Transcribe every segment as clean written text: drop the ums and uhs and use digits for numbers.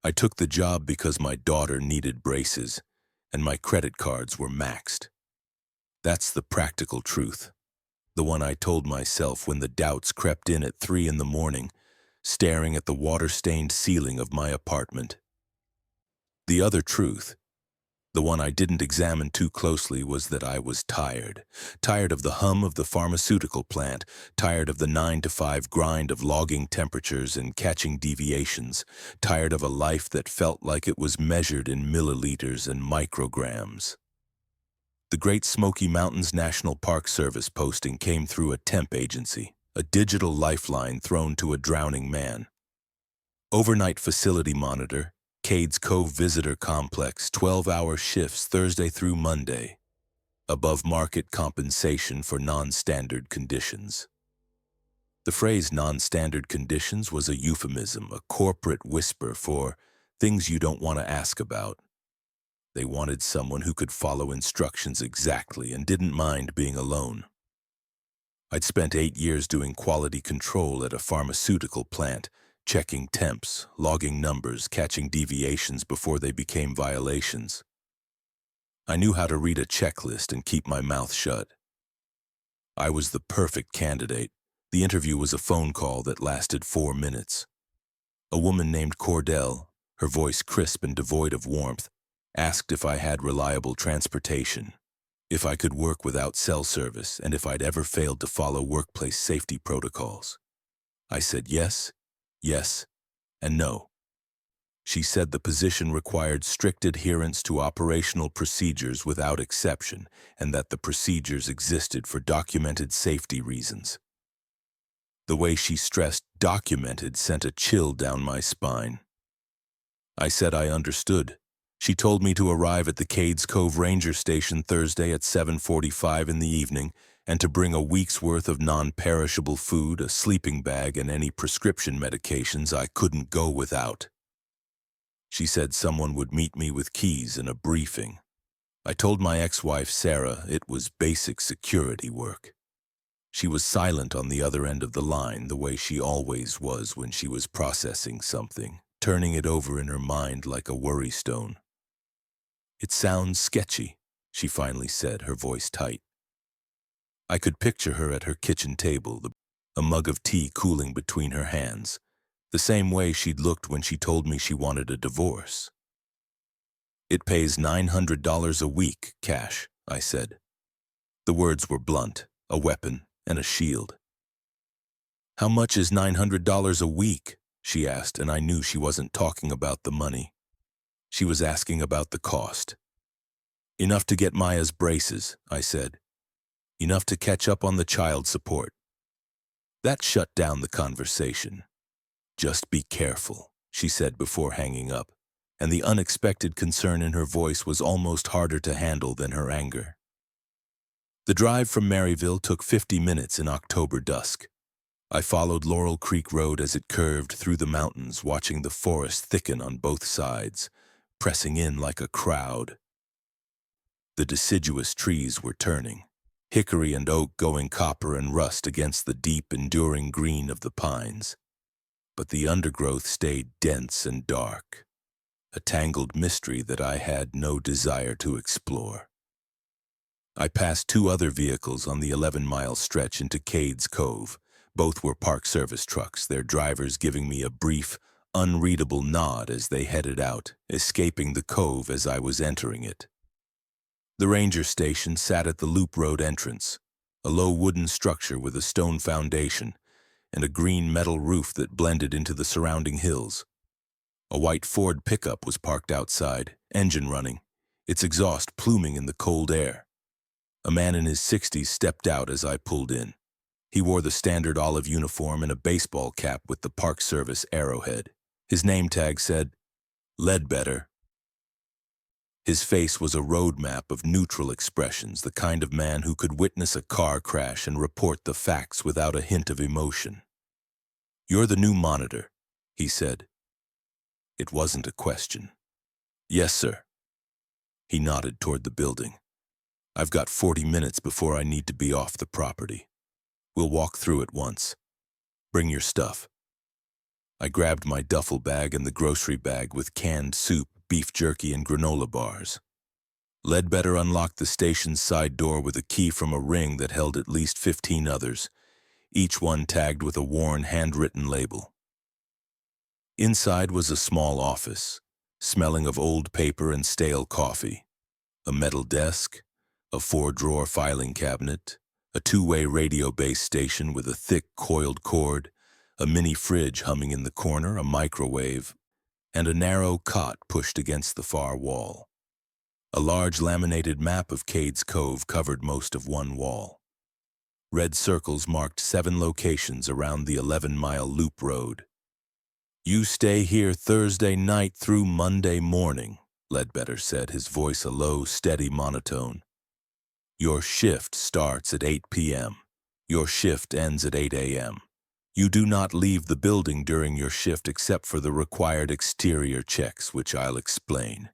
I took the job because my daughter needed braces, and my credit cards were maxed. That's the practical truth, the one I told myself when the doubts crept in at 3 in the morning, staring at the water-stained ceiling of my apartment. The other truth, the one I didn't examine too closely, was that I was tired. Tired of the hum of the pharmaceutical plant, tired of the 9 to 5 grind of logging temperatures and catching deviations, tired of a life that felt like it was measured in milliliters and micrograms. The Great Smoky Mountains National Park Service posting came through a temp agency, a digital lifeline thrown to a drowning man. Overnight facility monitor, Cades Cove Visitor Complex, 12-hour shifts Thursday through Monday. Above-market compensation for non-standard conditions. The phrase non-standard conditions was a euphemism, a corporate whisper for things you don't want to ask about. They wanted someone who could follow instructions exactly and didn't mind being alone. I'd spent 8 years doing quality control at a pharmaceutical plant, checking temps, logging numbers, catching deviations before they became violations. I knew how to read a checklist and keep my mouth shut. I was the perfect candidate. The interview was a phone call that lasted 4 minutes. A woman named Cordell, her voice crisp and devoid of warmth, asked if I had reliable transportation, if I could work without cell service, and if I'd ever failed to follow workplace safety protocols. I said yes, yes, and no. She said the position required strict adherence to operational procedures without exception, and that the procedures existed for documented safety reasons. The way she stressed documented sent a chill down my spine. I said I understood. She told me to arrive at the Cades Cove Ranger Station Thursday at 7:45 in the evening and to bring a week's worth of non-perishable food, a sleeping bag, and any prescription medications I couldn't go without. She said someone would meet me with keys and a briefing. I told my ex-wife Sarah it was basic security work. She was silent on the other end of the line, the way she always was when she was processing something, turning it over in her mind like a worry stone. "It sounds sketchy," she finally said, her voice tight. I could picture her at her kitchen table, a mug of tea cooling between her hands, the same way she'd looked when she told me she wanted a divorce. "It pays $900 a week, cash," I said. The words were blunt, a weapon and a shield. "How much is $900 a week?" she asked, and I knew she wasn't talking about the money. She was asking about the cost. "Enough to get Maya's braces," I said. "Enough to catch up on the child support." That shut down the conversation. "Just be careful," she said before hanging up, and the unexpected concern in her voice was almost harder to handle than her anger. The drive from Maryville took 50 minutes in October dusk. I followed Laurel Creek Road as it curved through the mountains, watching the forest thicken on both sides, pressing in like a crowd. The deciduous trees were turning, hickory and oak going copper and rust against the deep, enduring green of the pines. But the undergrowth stayed dense and dark, a tangled mystery that I had no desire to explore. I passed 2 other vehicles on the 11-mile stretch into Cades Cove. Both were Park Service trucks, their drivers giving me a brief, unreadable nod as they headed out, escaping the cove as I was entering it. The ranger station sat at the loop road entrance, a low wooden structure with a stone foundation and a green metal roof that blended into the surrounding hills. A white Ford pickup was parked outside, engine running, its exhaust pluming in the cold air. A man in his 60s stepped out as I pulled in. He wore the standard olive uniform and a baseball cap with the Park Service arrowhead. His name tag said, Ledbetter. His face was a road map of neutral expressions, the kind of man who could witness a car crash and report the facts without a hint of emotion. "You're the new monitor," he said. It wasn't a question. "Yes, sir." He nodded toward the building. "I've got 40 minutes before I need to be off the property. We'll walk through it once. Bring your stuff." I grabbed my duffel bag and the grocery bag with canned soup, beef jerky, and granola bars. Ledbetter unlocked the station's side door with a key from a ring that held at least 15 others, each one tagged with a worn, handwritten label. Inside was a small office, smelling of old paper and stale coffee. A metal desk, a 4-drawer filing cabinet, a 2-way radio base station with a thick coiled cord, a mini fridge humming in the corner, a microwave, and a narrow cot pushed against the far wall. A large laminated map of Cades Cove covered most of one wall. Red circles marked 7 locations around the 11-mile loop road. "You stay here Thursday night through Monday morning," Ledbetter said, his voice a low, steady monotone. "Your shift starts at 8 p.m. Your shift ends at 8 a.m. You do not leave the building during your shift except for the required exterior checks, which I'll explain.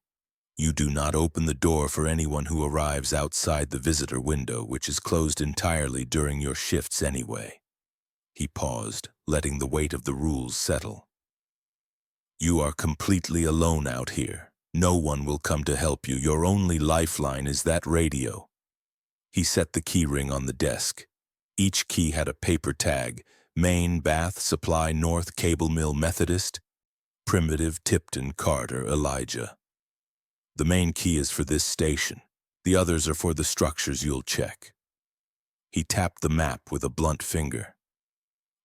You do not open the door for anyone who arrives outside the visitor window, which is closed entirely during your shifts anyway." He paused, letting the weight of the rules settle. "You are completely alone out here. No one will come to help you. Your only lifeline is that radio." He set the key ring on the desk. Each key had a paper tag: Main, Bath, Supply, North, Cable Mill, Methodist, Primitive, Tipton, Carter, Elijah. "The main key is for this station. The others are for the structures you'll check." He tapped the map with a blunt finger.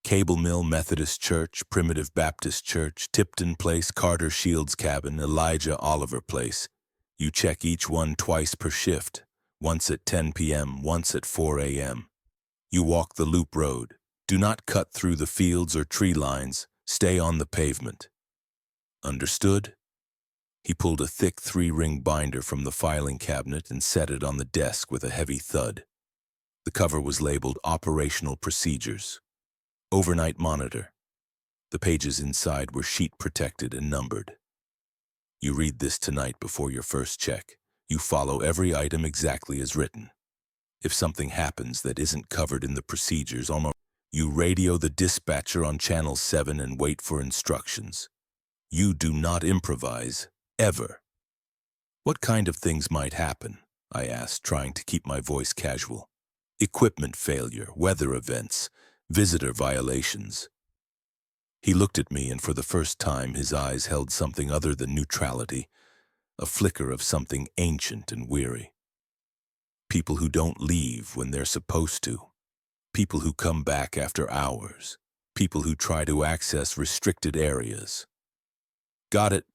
Cable Mill Methodist Church, Primitive Baptist Church, Tipton Place, Carter Shields Cabin, Elijah Oliver Place. You check each one twice per shift, once at 10 p.m., once at 4 a.m. You walk the loop road. Do not cut through the fields or tree lines. Stay on the pavement. Understood? He pulled a thick 3-ring binder from the filing cabinet and set it on the desk with a heavy thud. The cover was labeled Operational Procedures. Overnight Monitor. The pages inside were sheet-protected and numbered. You read this tonight before your first check. You follow every item exactly as written. If something happens that isn't covered in the procedures, you radio the dispatcher on Channel 7 and wait for instructions. You do not improvise, ever. "What kind of things might happen?" I asked, trying to keep my voice casual. "Equipment failure, weather events, visitor violations." He looked at me, and for the first time his eyes held something other than neutrality, a flicker of something ancient and weary. "People who don't leave when they're supposed to. People who come back after hours. People who try to access restricted areas." "Got it.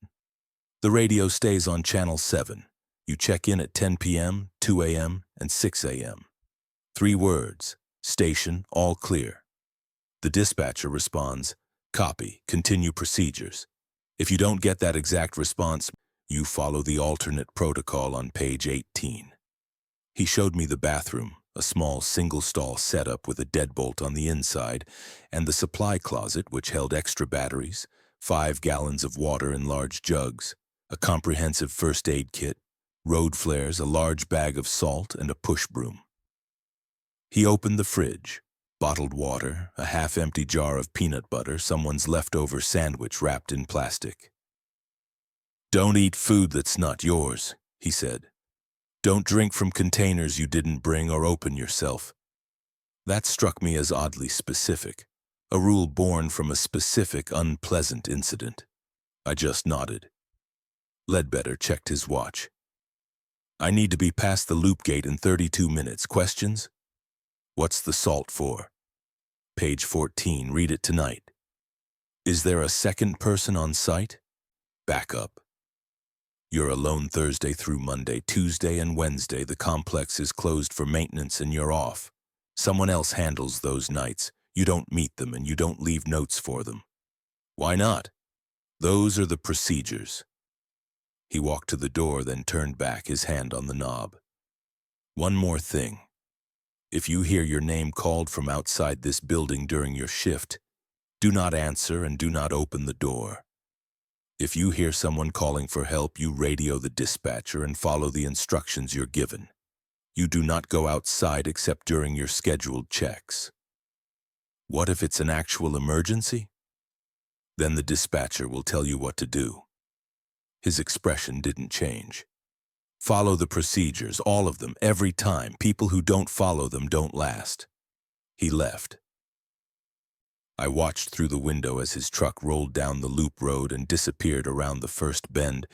The radio stays on Channel 7. You check in at 10 p.m., 2 a.m., and 6 a.m. 3 words: station, all clear. The dispatcher responds, copy, continue procedures. If you don't get that exact response, you follow the alternate protocol on page 18. He showed me the bathroom, a small single-stall setup with a deadbolt on the inside, and the supply closet, which held extra batteries, 5 gallons of water in large jugs, a comprehensive first aid kit, road flares, a large bag of salt, and a push broom. He opened the fridge. Bottled water, a half-empty jar of peanut butter, someone's leftover sandwich wrapped in plastic. "Don't eat food that's not yours," he said. "Don't drink from containers you didn't bring or open yourself." That struck me as oddly specific, a rule born from a specific, unpleasant incident. I just nodded. Ledbetter checked his watch. "I need to be past the loop gate in 32 minutes. Questions?" "What's the salt for?" "Page 14, read it tonight." "Is there a second person on site?" "Back up. You're alone Thursday through Monday. Tuesday and Wednesday the complex is closed for maintenance and you're off. Someone else handles those nights. You don't meet them and you don't leave notes for them." "Why not?" "Those are the procedures." He walked to the door, then turned back, his hand on the knob. "One more thing. If you hear your name called from outside this building during your shift, do not answer and do not open the door. If you hear someone calling for help, you radio the dispatcher and follow the instructions you're given. You do not go outside except during your scheduled checks." "What if it's an actual emergency?" Then the dispatcher will tell you what to do. His expression didn't change. Follow the procedures, all of them, every time. People who don't follow them don't last. He left. I watched through the window as his truck rolled down the loop road and disappeared around the first bend,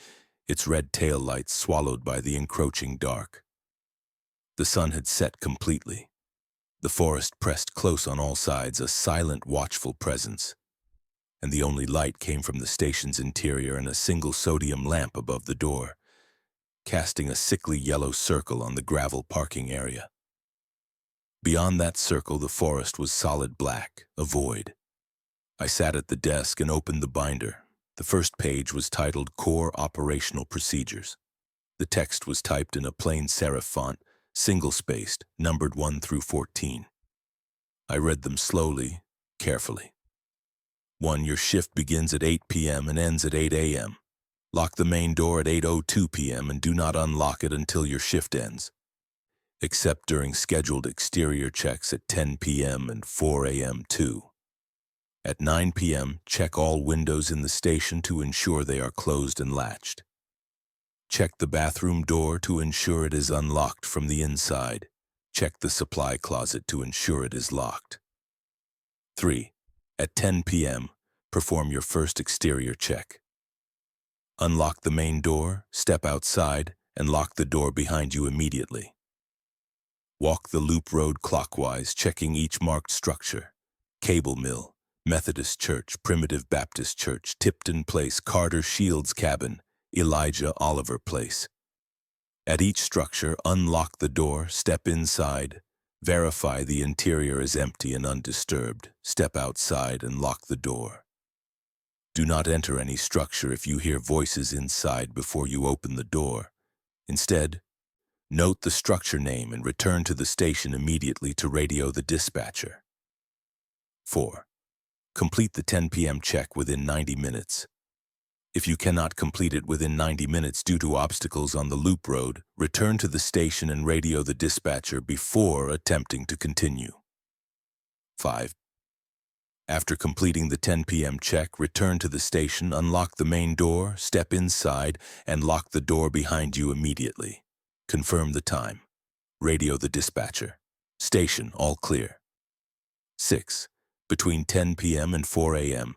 its red tail lights swallowed by the encroaching dark. The sun had set completely. The forest pressed close on all sides, a silent, watchful presence, and the only light came from the station's interior and a single sodium lamp above the door, casting a sickly yellow circle on the gravel parking area. Beyond that circle, the forest was solid black, a void. I sat at the desk and opened the binder. The first page was titled Core Operational Procedures. The text was typed in a plain serif font, single-spaced, numbered 1 through 14. I read them slowly, carefully. 1. Your shift begins at 8 p.m. and ends at 8 a.m. Lock the main door at 8:02 p.m. and do not unlock it until your shift ends, except during scheduled exterior checks at 10 p.m. and 4 a.m. too. At 9 p.m., check all windows in the station to ensure they are closed and latched. Check the bathroom door to ensure it is unlocked from the inside. Check the supply closet to ensure it is locked. 3. At 10 p.m., perform your first exterior check. Unlock the main door, step outside, and lock the door behind you immediately. Walk the loop road clockwise, checking each marked structure: Cable Mill, Methodist Church, Primitive Baptist Church, Tipton Place, Carter Shields Cabin, Elijah Oliver Place. At each structure, unlock the door, step inside, verify the interior is empty and undisturbed, step outside and lock the door. Do not enter any structure if you hear voices inside before you open the door. Instead, note the structure name and return to the station immediately to radio the dispatcher. 4. Complete the 10 p.m. check within 90 minutes. If you cannot complete it within 90 minutes due to obstacles on the loop road, return to the station and radio the dispatcher before attempting to continue. 5. After completing the 10 p.m. check, return to the station, unlock the main door, step inside, and lock the door behind you immediately. Confirm the time. Radio the dispatcher. Station all clear. 6. Between 10 p.m. and 4 a.m.,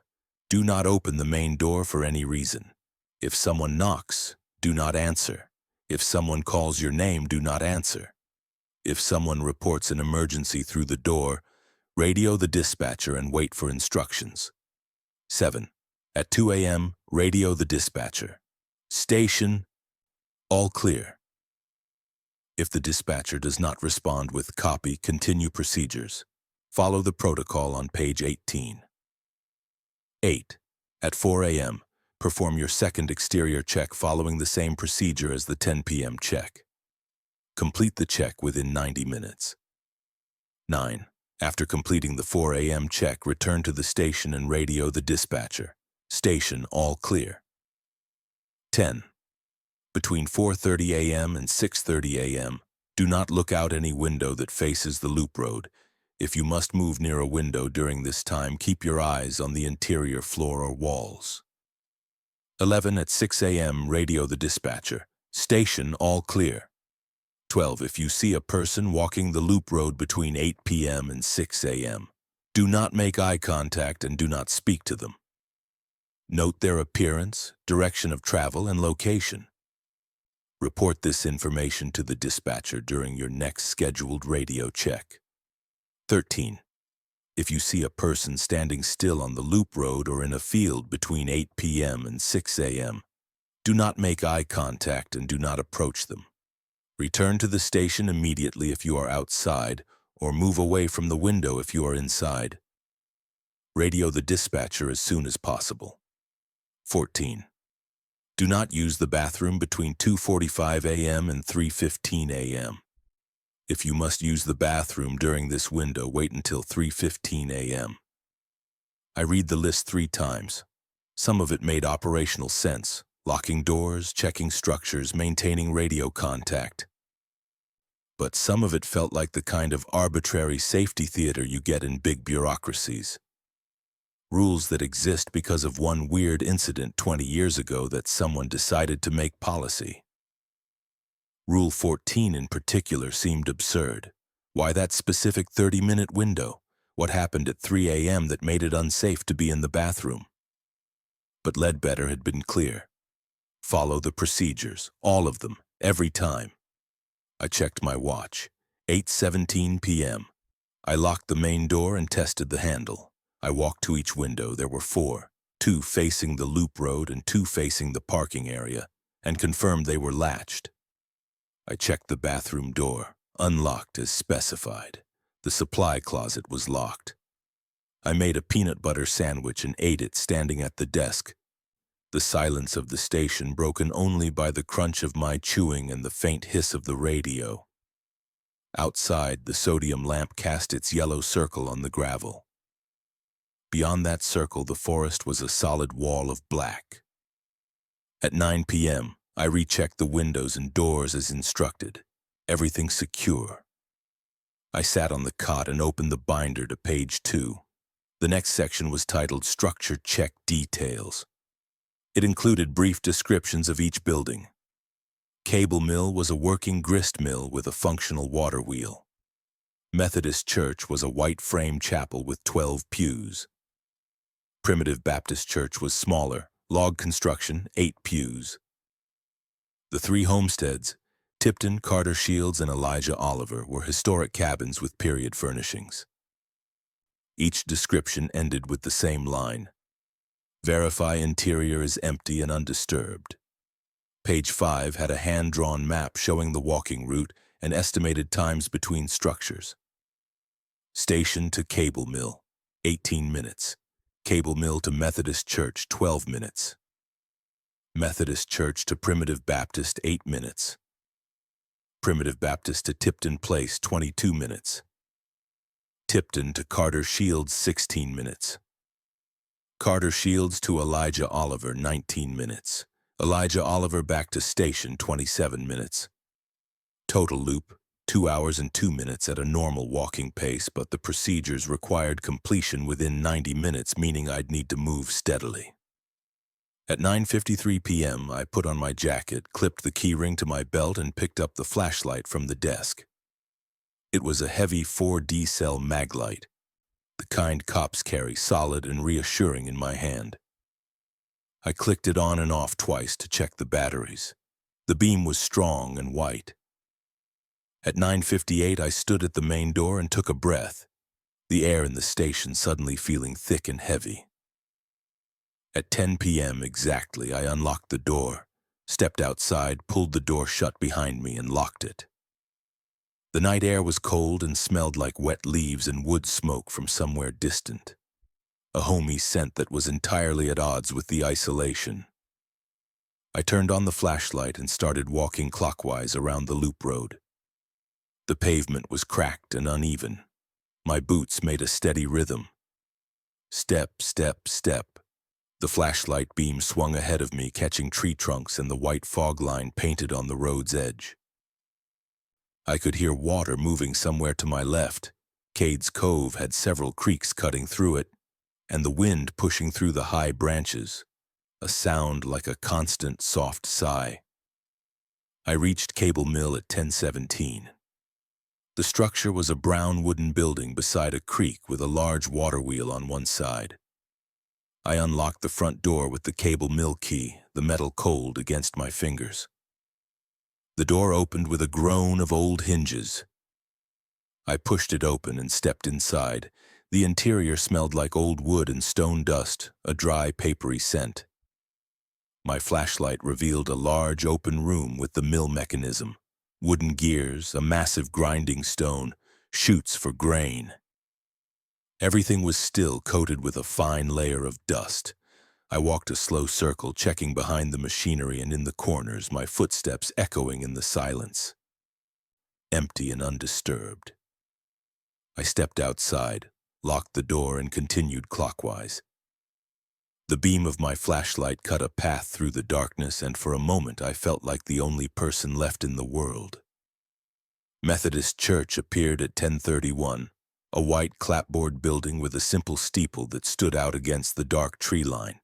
do not open the main door for any reason. If someone knocks, do not answer. If someone calls your name, do not answer. If someone reports an emergency through the door, radio the dispatcher and wait for instructions. 7. At 2 a.m., radio the dispatcher. Station all clear. If the dispatcher does not respond with copy, continue procedures. Follow the protocol on page 18. 8. At 4 a.m., perform your second exterior check following the same procedure as the 10 p.m. check. Complete the check within 90 minutes. 9. After completing the 4 a.m. check, return to the station and radio the dispatcher. Station all clear. 10. Between 4:30 a.m. and 6:30 a.m., do not look out any window that faces the loop road. If you must move near a window during this time, keep your eyes on the interior floor or walls. 11. At 6 a.m., radio the dispatcher. Station all clear. 12. If you see a person walking the loop road between 8 p.m. and 6 a.m., do not make eye contact and do not speak to them. Note their appearance, direction of travel, and location. Report this information to the dispatcher during your next scheduled radio check. 13. If you see a person standing still on the loop road or in a field between 8 p.m. and 6 a.m., do not make eye contact and do not approach them. Return to the station immediately if you are outside, or move away from the window if you are inside. Radio the dispatcher as soon as possible. 14. Do not use the bathroom between 2:45 a.m. and 3:15 a.m. If you must use the bathroom during this window, wait until 3:15 a.m. I read the list 3 times. Some of it made operational sense: locking doors, checking structures, maintaining radio contact. But some of it felt like the kind of arbitrary safety theater you get in big bureaucracies. rules that exist because of one weird incident 20 years ago that someone decided to make policy. Rule 14 in particular seemed absurd. Why that specific 30-minute window? What happened at 3 a.m. that made it unsafe to be in the bathroom? But Ledbetter had been clear. Follow the procedures, all of them, every time. I checked my watch. 8:17 p.m. I locked the main door and tested the handle. I walked to each window. There were 4, 2 facing the loop road and 2 facing the parking area, and confirmed they were latched. I checked the bathroom door, unlocked as specified. The supply closet was locked. I made a peanut butter sandwich and ate it standing at the desk. The silence of the station broken only by the crunch of my chewing and the faint hiss of the radio. Outside, the sodium lamp cast its yellow circle on the gravel. Beyond that circle, the forest was a solid wall of black. At 9 p.m., I rechecked the windows and doors as instructed. Everything secure. I sat on the cot and opened the binder to page 2. The next section was titled Structure Check Details. It included brief descriptions of each building. Cable Mill was a working grist mill with a functional water wheel. Methodist Church was a white frame chapel with 12 pews. Primitive Baptist Church was smaller, log construction, 8 pews. The 3 homesteads, Tipton, Carter Shields, and Elijah Oliver, were historic cabins with period furnishings. Each description ended with the same line. Verify interior is empty and undisturbed. Page 5 had a hand-drawn map showing the walking route and estimated times between structures. Station to Cable Mill, 18 minutes. Cable Mill to Methodist Church, 12 minutes. Methodist Church to Primitive Baptist, 8 minutes. Primitive Baptist to Tipton Place, 22 minutes. Tipton to Carter Shields, 16 minutes. Carter Shields to Elijah Oliver, 19 minutes. Elijah Oliver back to station, 27 minutes. Total loop, 2 hours and 2 minutes at a normal walking pace, but the procedures required completion within 90 minutes, meaning I'd need to move steadily. At 9:53 p.m., I put on my jacket, clipped the keyring to my belt, and picked up the flashlight from the desk. It was a heavy 4D cell mag light, the kind cops carry, solid and reassuring in my hand. I clicked it on and off twice to check the batteries. The beam was strong and white. At 9:58, I stood at the main door and took a breath, the air in the station suddenly feeling thick and heavy. At 10 p.m. exactly, I unlocked the door, stepped outside, pulled the door shut behind me, and locked it. The night air was cold and smelled like wet leaves and wood smoke from somewhere distant, a homey scent that was entirely at odds with the isolation. I turned on the flashlight and started walking clockwise around the loop road. The pavement was cracked and uneven. My boots made a steady rhythm. Step, step, step. The flashlight beam swung ahead of me, catching tree trunks and the white fog line painted on the road's edge. I could hear water moving somewhere to my left. Cades Cove had several creeks cutting through it, and the wind pushing through the high branches, a sound like a constant soft sigh. I reached Cable Mill at 10:17. The structure was a brown wooden building beside a creek with a large water wheel on one side. I unlocked the front door with the Cable Mill key, the metal cold against my fingers. The door opened with a groan of old hinges. I pushed it open and stepped inside. The interior smelled like old wood and stone dust, a dry, papery scent. My flashlight revealed a large open room with the mill mechanism, wooden gears, a massive grinding stone, chutes for grain. Everything was still, coated with a fine layer of dust. I walked a slow circle, checking behind the machinery and in the corners, my footsteps echoing in the silence. Empty and undisturbed. I stepped outside, locked the door, and continued clockwise. The beam of my flashlight cut a path through the darkness, and for a moment I felt like the only person left in the world. Methodist Church appeared at 10:31, a white clapboard building with a simple steeple that stood out against the dark tree line.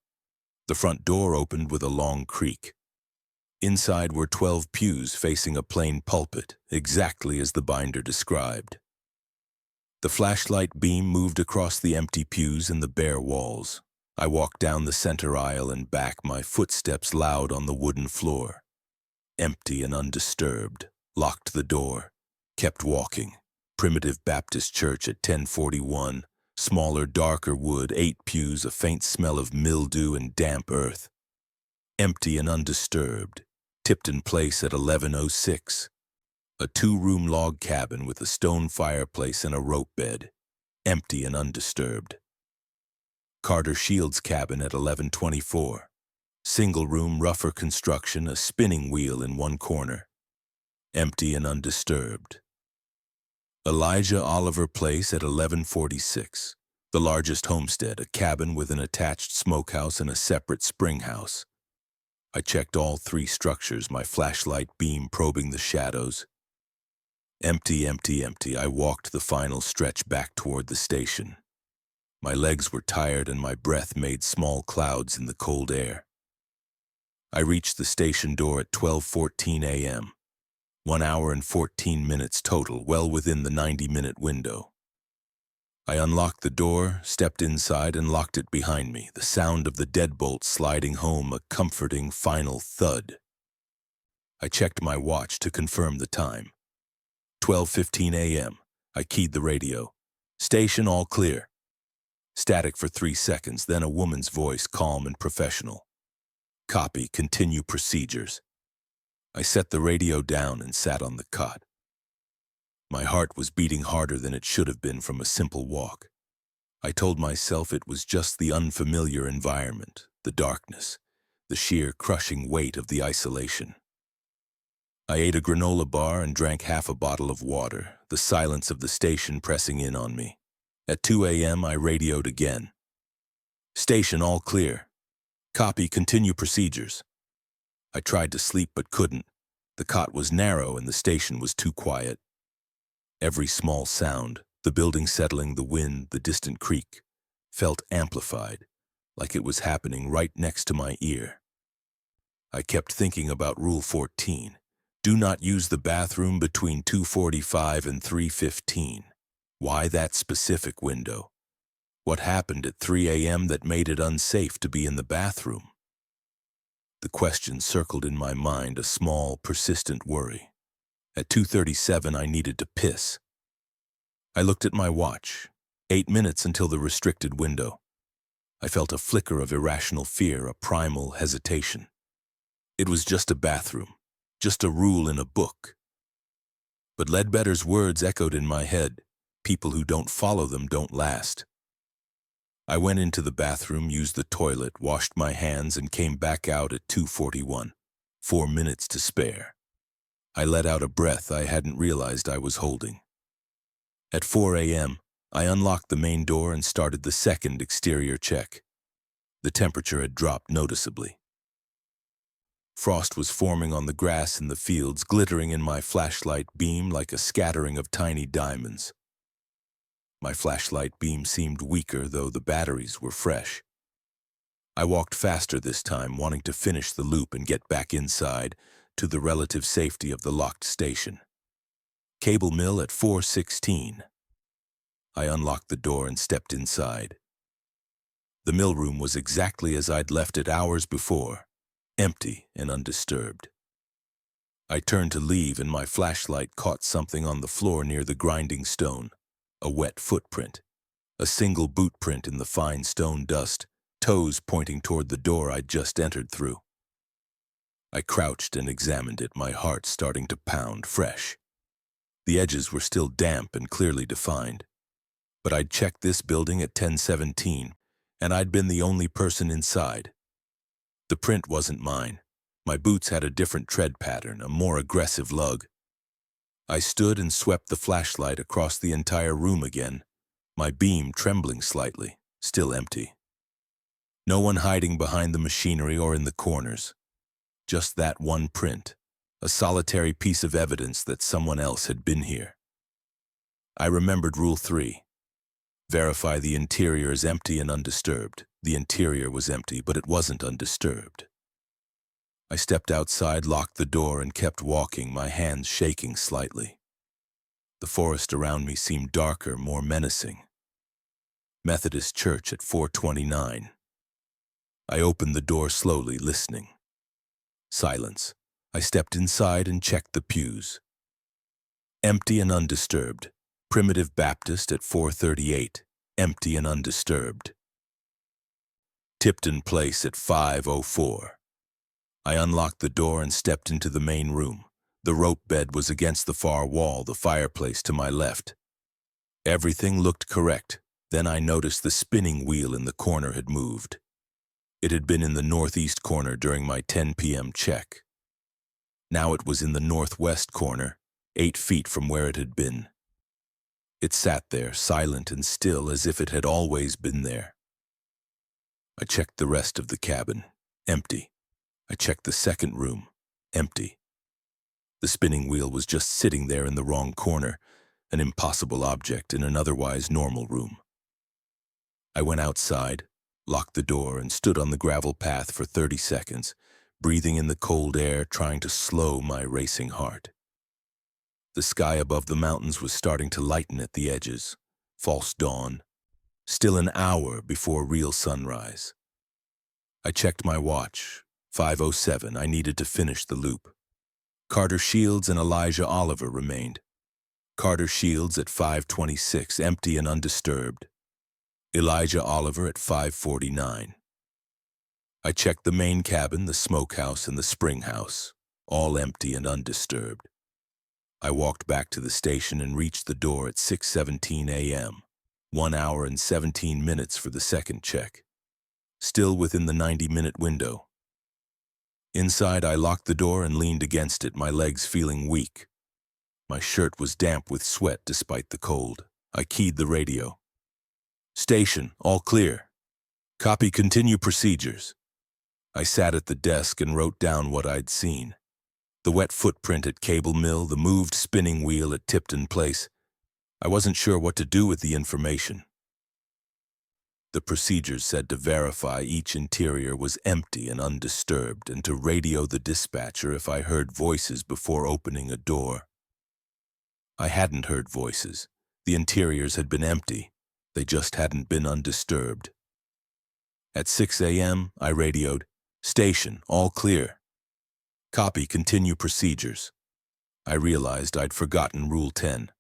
The front door opened with a long creak. Inside were 12 pews facing a plain pulpit, exactly as the binder described. The flashlight beam moved across the empty pews and the bare walls. I walked down the center aisle and back, my footsteps loud on the wooden floor. Empty and undisturbed. Locked the door. Kept walking. Primitive Baptist church at 1041. Smaller, darker wood, 8 pews, a faint smell of mildew and damp earth. Empty and undisturbed. Tipton Place at 1106. A 2-room log cabin with a stone fireplace and a rope bed. Empty and undisturbed. Carter Shields cabin at 1124. Single-room, rougher construction, a spinning wheel in one corner. Empty and undisturbed. Elijah Oliver Place at 1146. The largest homestead, a cabin with an attached smokehouse and a separate spring house. I checked all 3 structures, my flashlight beam probing the shadows. Empty, empty, empty. I walked the final stretch back toward the station. My legs were tired and my breath made small clouds in the cold air. I reached the station door at 12:14 a.m. 1 hour and 14 minutes total, well within the 90-minute window. I unlocked the door, stepped inside, and locked it behind me, the sound of the deadbolt sliding home a comforting final thud. I checked my watch to confirm the time. 12:15 a.m. I keyed the radio. Station all clear. Static for 3 seconds, then a woman's voice, calm and professional. Copy, continue procedures. I set the radio down and sat on the cot. My heart was beating harder than it should have been from a simple walk. I told myself it was just the unfamiliar environment, the darkness, the sheer crushing weight of the isolation. I ate a granola bar and drank half a bottle of water, the silence of the station pressing in on me. At 2 a.m. I radioed again. Station all clear. Copy, continue procedures. I tried to sleep but couldn't. The cot was narrow and the station was too quiet. Every small sound, the building settling, the wind, the distant creak, felt amplified, like it was happening right next to my ear. I kept thinking about Rule 14. Do not use the bathroom between 2:45 and 3:15. Why that specific window? What happened at 3 a.m. that made it unsafe to be in the bathroom? The question circled in my mind, a small, persistent worry. At 2:37, I needed to piss. I looked at my watch. 8 minutes until the restricted window. I felt a flicker of irrational fear, a primal hesitation. It was just a bathroom, just a rule in a book. But Ledbetter's words echoed in my head. People who don't follow them don't last. I went into the bathroom, used the toilet, washed my hands, and came back out at 2:41. 4 minutes to spare. I let out a breath I hadn't realized I was holding. At 4 a.m., I unlocked the main door and started the second exterior check. The temperature had dropped noticeably. Frost was forming on the grass in the fields, glittering in my flashlight beam like a scattering of tiny diamonds. My flashlight beam seemed weaker, though the batteries were fresh. I walked faster this time, wanting to finish the loop and get back inside, to the relative safety of the locked station. Cable mill at 4:16. I unlocked the door and stepped inside. The mill room was exactly as I'd left it hours before, empty and undisturbed. I turned to leave and my flashlight caught something on the floor near the grinding stone. A wet footprint, a single boot print in the fine stone dust, toes pointing toward the door I'd just entered through. I crouched and examined it, my heart starting to pound fresh. The edges were still damp and clearly defined. But I'd checked this building at 10:17, and I'd been the only person inside. The print wasn't mine. My boots had a different tread pattern, a more aggressive lug. I stood and swept the flashlight across the entire room again, my beam trembling slightly, still empty. No one hiding behind the machinery or in the corners. Just that one print, a solitary piece of evidence that someone else had been here. I remembered Rule 3. Verify the interior is empty and undisturbed. The interior was empty, but it wasn't undisturbed. I stepped outside, locked the door, and kept walking, my hands shaking slightly. The forest around me seemed darker, more menacing. Methodist Church at 429. I opened the door slowly, listening. Silence. I stepped inside and checked the pews. Empty and undisturbed. Primitive Baptist at 438. Empty and undisturbed. Tipton Place at 504. I unlocked the door and stepped into the main room. The rope bed was against the far wall, the fireplace to my left. Everything looked correct. Then I noticed the spinning wheel in the corner had moved. It had been in the northeast corner during my 10 p.m. check. Now it was in the northwest corner, 8 feet from where it had been. It sat there, silent and still, as if it had always been there. I checked the rest of the cabin. Empty. I checked the second room. Empty. The spinning wheel was just sitting there in the wrong corner, an impossible object in an otherwise normal room. I went outside, locked the door, and stood on the gravel path for 30 seconds, breathing in the cold air, trying to slow my racing heart. The sky above the mountains was starting to lighten at the edges. False dawn. Still an hour before real sunrise. I checked my watch. 5:07. I needed to finish the loop. Carter Shields and Elijah Oliver remained. Carter Shields at 5:26, empty and undisturbed. Elijah Oliver at 5:49. I checked the main cabin, the smokehouse, and the spring house, all empty and undisturbed. I walked back to the station and reached the door at 6:17 a.m., 1 hour and 17 minutes for the second check. Still within the 90-minute window. Inside, I locked the door and leaned against it, my legs feeling weak. My shirt was damp with sweat despite the cold. I keyed the radio. Station, all clear. Copy, continue procedures. I sat at the desk and wrote down what I'd seen. The wet footprint at Cable Mill, the moved spinning wheel at Tipton Place. I wasn't sure what to do with the information. The procedures said to verify each interior was empty and undisturbed and to radio the dispatcher if I heard voices before opening a door. I hadn't heard voices. The interiors had been empty. They just hadn't been undisturbed. At 6 a.m., I radioed, Station, all clear. Copy, continue procedures. I realized I'd forgotten Rule 10.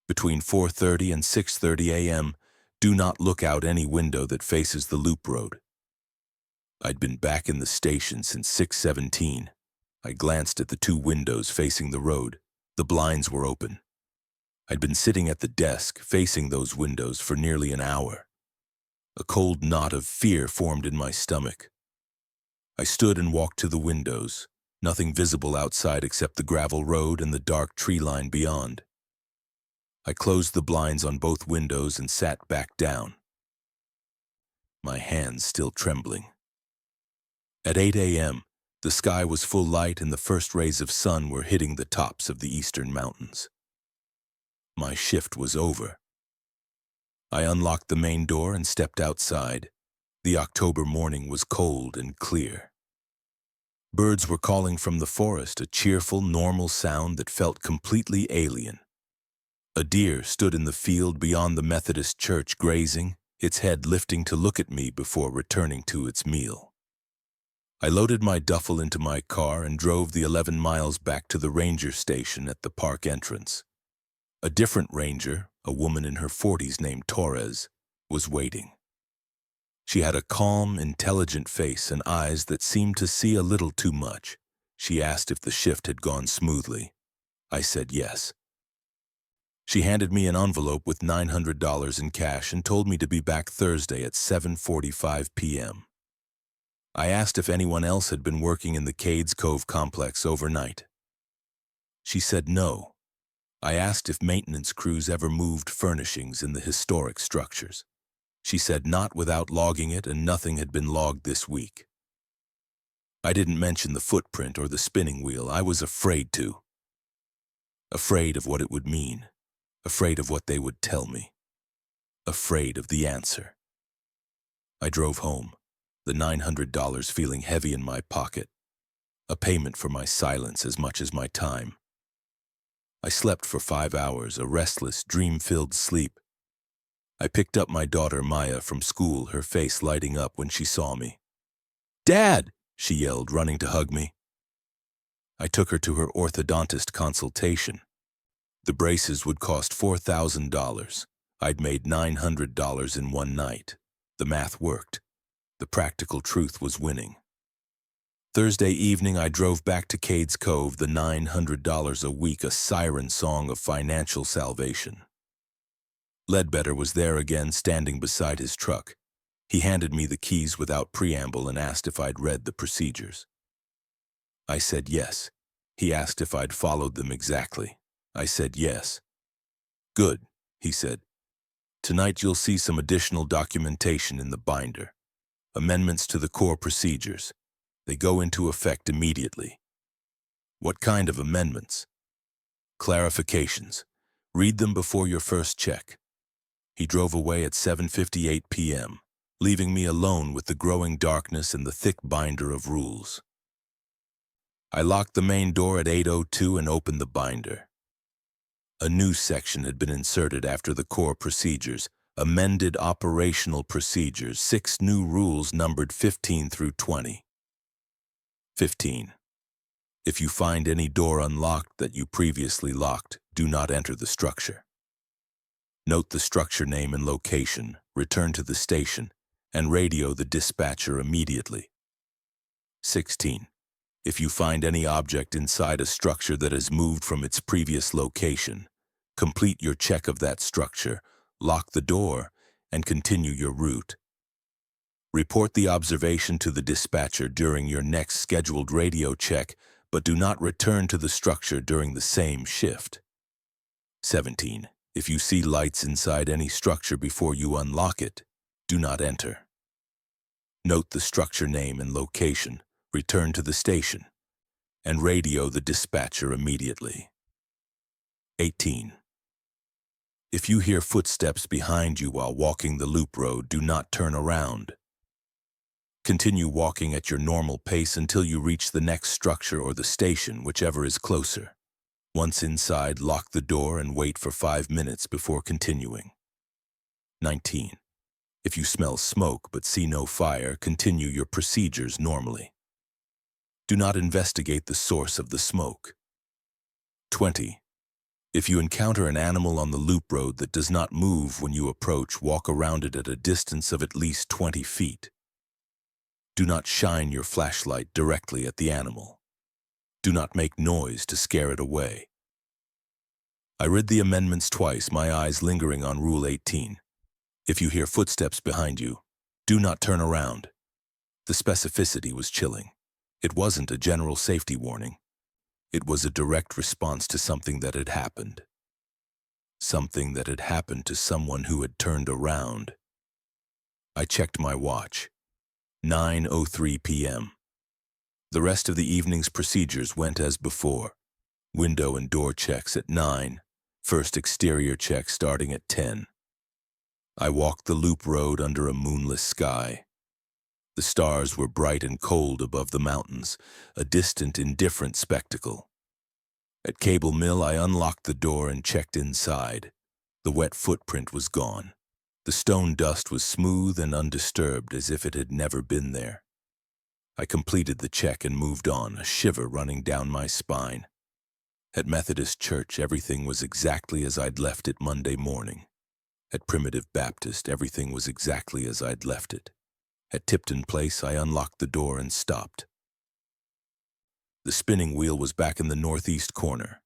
Between 4:30 and 6:30 a.m., do not look out any window that faces the loop road. I'd been back in the station since 6:17. I glanced at the 2 windows facing the road. The blinds were open. I'd been sitting at the desk facing those windows for nearly an hour. A cold knot of fear formed in my stomach. I stood and walked to the windows, nothing visible outside except the gravel road and the dark tree line beyond. I closed the blinds on both windows and sat back down, my hands still trembling. At 8 a.m., the sky was full light and the first rays of sun were hitting the tops of the eastern mountains. My shift was over. I unlocked the main door and stepped outside. The October morning was cold and clear. Birds were calling from the forest, a cheerful, normal sound that felt completely alien. A deer stood in the field beyond the Methodist church grazing, its head lifting to look at me before returning to its meal. I loaded my duffel into my car and drove the 11 miles back to the ranger station at the park entrance. A different ranger, a woman in her 40s named Torres, was waiting. She had a calm, intelligent face and eyes that seemed to see a little too much. She asked if the shift had gone smoothly. I said yes. She handed me an envelope with $900 in cash and told me to be back Thursday at 7:45 p.m. I asked if anyone else had been working in the Cades Cove complex overnight. She said no. I asked if maintenance crews ever moved furnishings in the historic structures. She said not without logging it, and nothing had been logged this week. I didn't mention the footprint or the spinning wheel. I was afraid to. Afraid of what it would mean. Afraid of what they would tell me. afraid of the answer. I drove home, the $900 feeling heavy in my pocket, a payment for my silence as much as my time. I slept for 5 hours, a restless, dream-filled sleep. I picked up my daughter Maya from school, her face lighting up when she saw me. "Dad!" she yelled, running to hug me. I took her to her orthodontist consultation. The braces would cost $4,000. I'd made $900 in one night. The math worked. The practical truth was winning. Thursday evening, I drove back to Cades Cove, the $900 a week, a siren song of financial salvation. Ledbetter was there again, standing beside his truck. He handed me the keys without preamble and asked if I'd read the procedures. I said yes. He asked if I'd followed them exactly. I said yes. "Good," he said. "Tonight you'll see some additional documentation in the binder. Amendments to the core procedures. They go into effect immediately." "What kind of amendments?" "Clarifications. Read them before your first check." He drove away at 7:58 p.m., leaving me alone with the growing darkness and the thick binder of rules. I locked the main door at 8:02 and opened the binder. A new section had been inserted after the core procedures, amended operational procedures, 6 new rules numbered 15 through 20. 15. If you find any door unlocked that you previously locked, do not enter the structure. Note the structure name and location, return to the station, and radio the dispatcher immediately. 16. If you find any object inside a structure that has moved from its previous location, complete your check of that structure, lock the door, and continue your route. Report the observation to the dispatcher during your next scheduled radio check, but do not return to the structure during the same shift. 17. If you see lights inside any structure before you unlock it, do not enter. Note the structure name and location, return to the station, and radio the dispatcher immediately. 18. If you hear footsteps behind you while walking the loop road, do not turn around. Continue walking at your normal pace until you reach the next structure or the station, whichever is closer. Once inside, lock the door and wait for 5 minutes before continuing. 19. If you smell smoke but see no fire, continue your procedures normally. Do not investigate the source of the smoke. 20. If you encounter an animal on the loop road that does not move when you approach, walk around it at a distance of at least 20 feet. Do not shine your flashlight directly at the animal. Do not make noise to scare it away. I read the amendments twice, my eyes lingering on Rule 18. If you hear footsteps behind you, do not turn around. The specificity was chilling. It wasn't a general safety warning. It was a direct response to something that had happened. Something that had happened to someone who had turned around. I checked my watch. 9:03 p.m. The rest of the evening's procedures went as before. Window and door checks at 9. First exterior check starting at 10. I walked the loop road under a moonless sky. The stars were bright and cold above the mountains, a distant, indifferent spectacle. At Cable Mill, I unlocked the door and checked inside. The wet footprint was gone. The stone dust was smooth and undisturbed, as if it had never been there. I completed the check and moved on, a shiver running down my spine. At Methodist Church, everything was exactly as I'd left it Monday morning. At Primitive Baptist, everything was exactly as I'd left it. At Tipton Place, I unlocked the door and stopped. The spinning wheel was back in the northeast corner.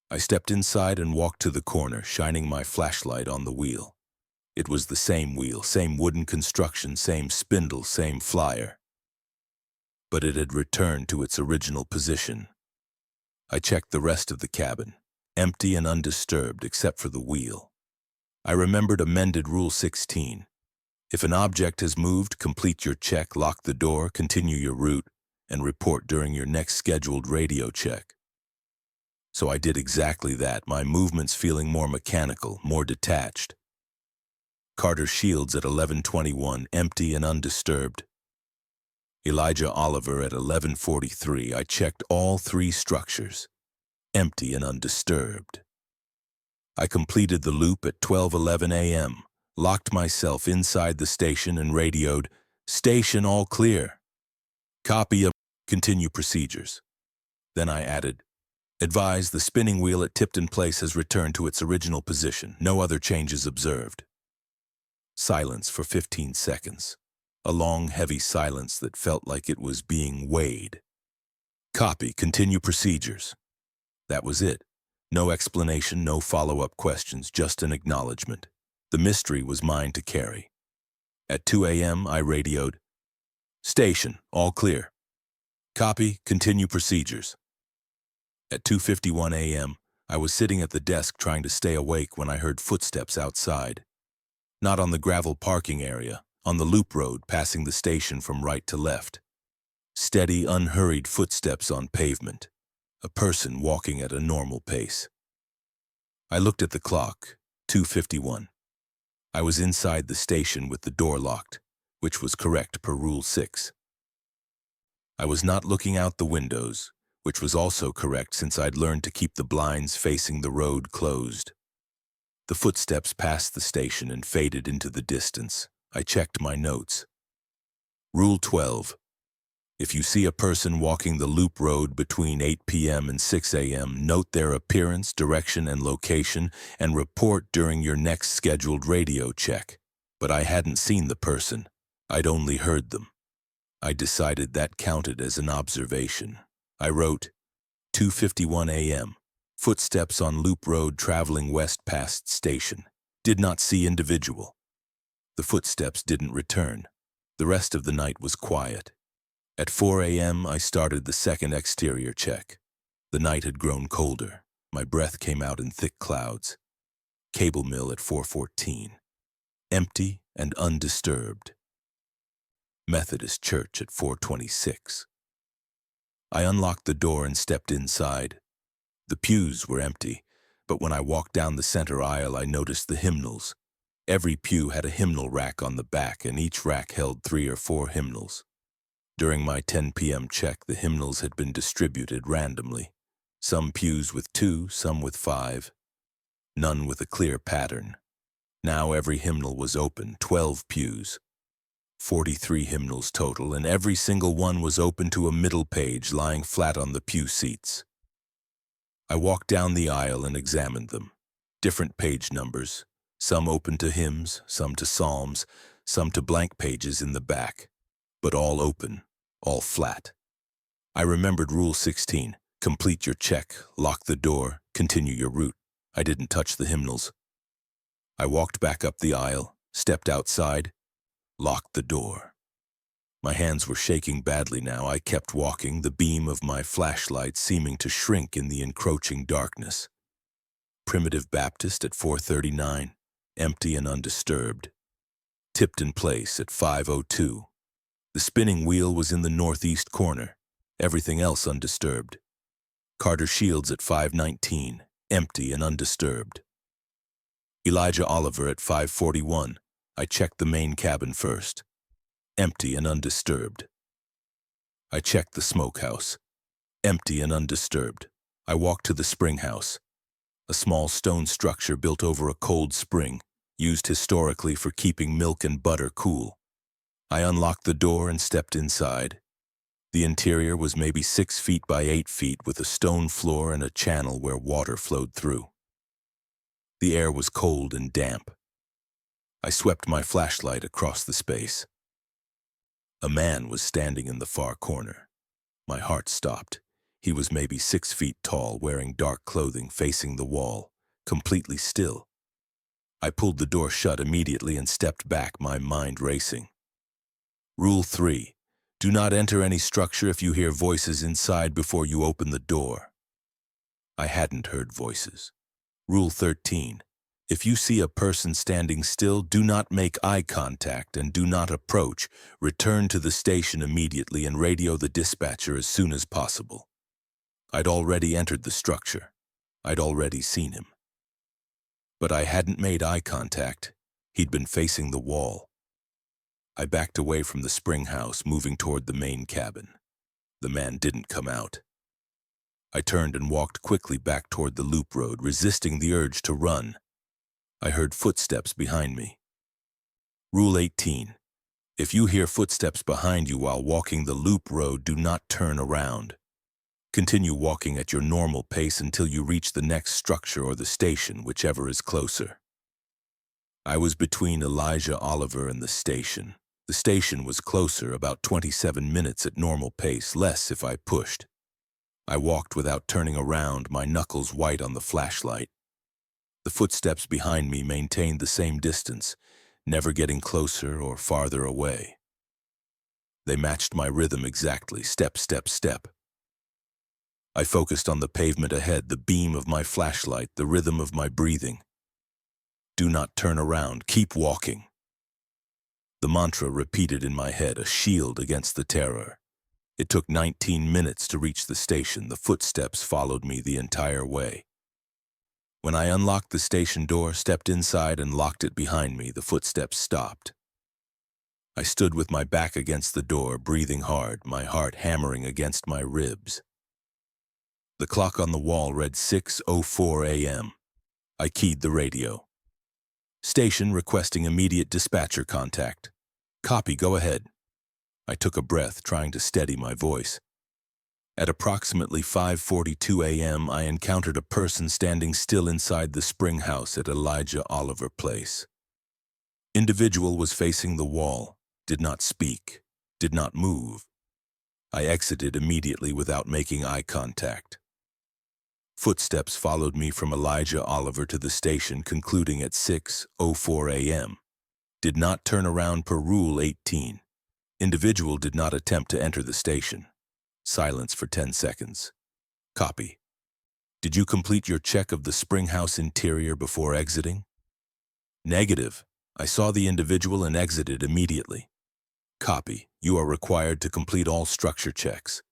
I stepped inside and walked to the corner, shining my flashlight on the wheel. It was the same wheel, same wooden construction, same spindle, same flyer. But it had returned to its original position. I checked the rest of the cabin, empty and undisturbed except for the wheel. I remembered amended Rule 16. If an object has moved, complete your check, lock the door, continue your route, and report during your next scheduled radio check. So I did exactly that, my movements feeling more mechanical, more detached. Carter Shields at 11:21, empty and undisturbed. Elijah Oliver at 11:43. I checked all three structures, empty and undisturbed. I completed the loop at 12:11 a.m., locked myself inside the station and radioed, "Station all clear. Copy of continue procedures." Then I added, "Advise the spinning wheel at Tipton Place has returned to its original position. No other changes observed." Silence for 15 seconds. A long, heavy silence that felt like it was being weighed. "Copy, continue procedures." That was it. No explanation, no follow-up questions, just an acknowledgement. The mystery was mine to carry. At 2 a.m., I radioed, "Station, all clear. Copy, continue procedures." At 2:51 a.m., I was sitting at the desk trying to stay awake when I heard footsteps outside. Not on the gravel parking area, on the loop road passing the station from right to left. Steady, unhurried footsteps on pavement. A person walking at a normal pace. I looked at the clock, 2:51. I was inside the station with the door locked, which was correct per Rule 6. I was not looking out the windows, which was also correct since I'd learned to keep the blinds facing the road closed. The footsteps passed the station and faded into the distance. I checked my notes. Rule 12. If you see a person walking the loop road between 8 p.m. and 6 a.m., note their appearance, direction, and location, and report during your next scheduled radio check. But I hadn't seen the person. I'd only heard them. I decided that counted as an observation. I wrote, 2:51 a.m., footsteps on loop road traveling west past station. Did not see individual. The footsteps didn't return. The rest of the night was quiet. At 4 a.m., I started the second exterior check. The night had grown colder. My breath came out in thick clouds. Cable mill at 4:14. Empty and undisturbed. Methodist church at 4:26. I unlocked the door and stepped inside. The pews were empty, but when I walked down the center aisle, I noticed the hymnals. Every pew had a hymnal rack on the back, and each rack held 3 or 4 hymnals. During my 10 p.m. check, the hymnals had been distributed randomly. Some pews with 2, some with 5. None with a clear pattern. Now every hymnal was open, 12 pews. 43 hymnals total, and every single one was open to a middle page lying flat on the pew seats. I walked down the aisle and examined them. Different page numbers, some open to hymns, some to psalms, some to blank pages in the back, but all open, all flat. I remembered Rule 16, complete your check, lock the door, continue your route. I didn't touch the hymnals. I walked back up the aisle, stepped outside, locked the door. My hands were shaking badly now. I kept walking, the beam of my flashlight seeming to shrink in the encroaching darkness. Primitive Baptist at 4:39, empty and undisturbed. Tipton Place at 5:02. The spinning wheel was in the northeast corner, everything else undisturbed. Carter Shields at 5:19, empty and undisturbed. Elijah Oliver at 5:41. I checked the main cabin first, empty and undisturbed. I checked the smokehouse, empty and undisturbed. I walked to the spring house, a small stone structure built over a cold spring, used historically for keeping milk and butter cool. I unlocked the door and stepped inside. The interior was maybe 6 feet by 8 feet with a stone floor and a channel where water flowed through. The air was cold and damp. I swept my flashlight across the space. A man was standing in the far corner. My heart stopped. He was maybe 6 feet tall, wearing dark clothing, facing the wall, completely still. I pulled the door shut immediately and stepped back, my mind racing. Rule 3. Do not enter any structure if you hear voices inside before you open the door. I hadn't heard voices. Rule 13. If you see a person standing still, do not make eye contact and do not approach. Return to the station immediately and radio the dispatcher as soon as possible. I'd already entered the structure. I'd already seen him. But I hadn't made eye contact. He'd been facing the wall. I backed away from the spring house, moving toward the main cabin. The man didn't come out. I turned and walked quickly back toward the loop road, resisting the urge to run. I heard footsteps behind me. Rule 18. If you hear footsteps behind you while walking the loop road, do not turn around. Continue walking at your normal pace until you reach the next structure or the station, whichever is closer. I was between Elijah Oliver and the station. The station was closer, about 27 minutes at normal pace, less if I pushed. I walked without turning around, my knuckles white on the flashlight. The footsteps behind me maintained the same distance, never getting closer or farther away. They matched my rhythm exactly, step, step, step. I focused on the pavement ahead, the beam of my flashlight, the rhythm of my breathing. Do not turn around, keep walking. The mantra repeated in my head, a shield against the terror. It took 19 minutes to reach the station. The footsteps followed me the entire way. When I unlocked the station door, stepped inside and locked it behind me, the footsteps stopped. I stood with my back against the door, breathing hard, my heart hammering against my ribs. The clock on the wall read 6:04 a.m. I keyed the radio. Station requesting immediate dispatcher contact. Copy, go ahead. I took a breath, trying to steady my voice. At approximately 5:42 a.m., I encountered a person standing still inside the spring house at Elijah Oliver Place. Individual was facing the wall, did not speak, did not move. I exited immediately without making eye contact. Footsteps followed me from Elijah Oliver to the station, concluding at 6:04 a.m. Did not turn around per Rule 18. Individual did not attempt to enter the station. Silence for 10 seconds. Copy. Did you complete your check of the spring house interior before exiting? Negative. I saw the individual and exited immediately. Copy. You are required to complete all structure checks.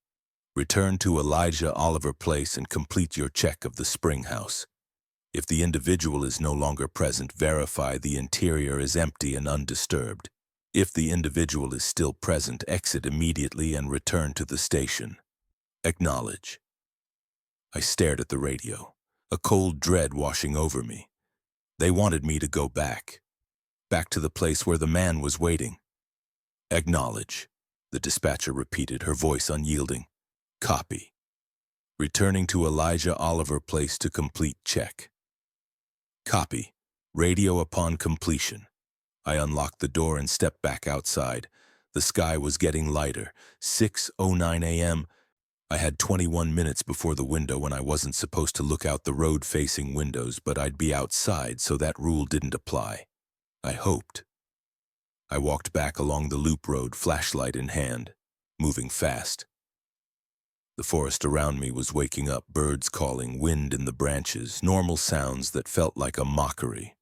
Return to Elijah Oliver Place and complete your check of the spring house. If the individual is no longer present, verify the interior is empty and undisturbed. If the individual is still present, exit immediately and return to the station. Acknowledge. I stared at the radio, a cold dread washing over me. They wanted me to go back to the place where the man was waiting. Acknowledge, the dispatcher repeated, her voice unyielding. Copy. Returning to Elijah Oliver Place to complete check. Copy. Radio upon completion. I unlocked the door and stepped back outside. The sky was getting lighter. 6:09 a.m. I had 21 minutes before the window when I wasn't supposed to look out the road-facing windows, but I'd be outside, so that rule didn't apply. I hoped. I walked back along the loop road, flashlight in hand, moving fast. The forest around me was waking up, birds calling, wind in the branches, normal sounds that felt like a mockery.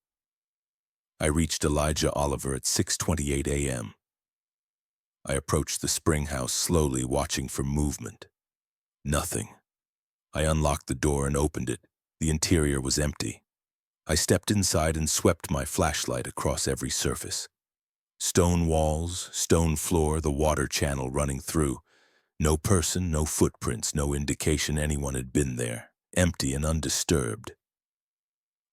I reached Elijah Oliver at 6:28 a.m. I approached the spring house slowly, watching for movement. Nothing. I unlocked the door and opened it. The interior was empty. I stepped inside and swept my flashlight across every surface. Stone walls, stone floor, the water channel running through. No person, no footprints, no indication anyone had been there. Empty and undisturbed.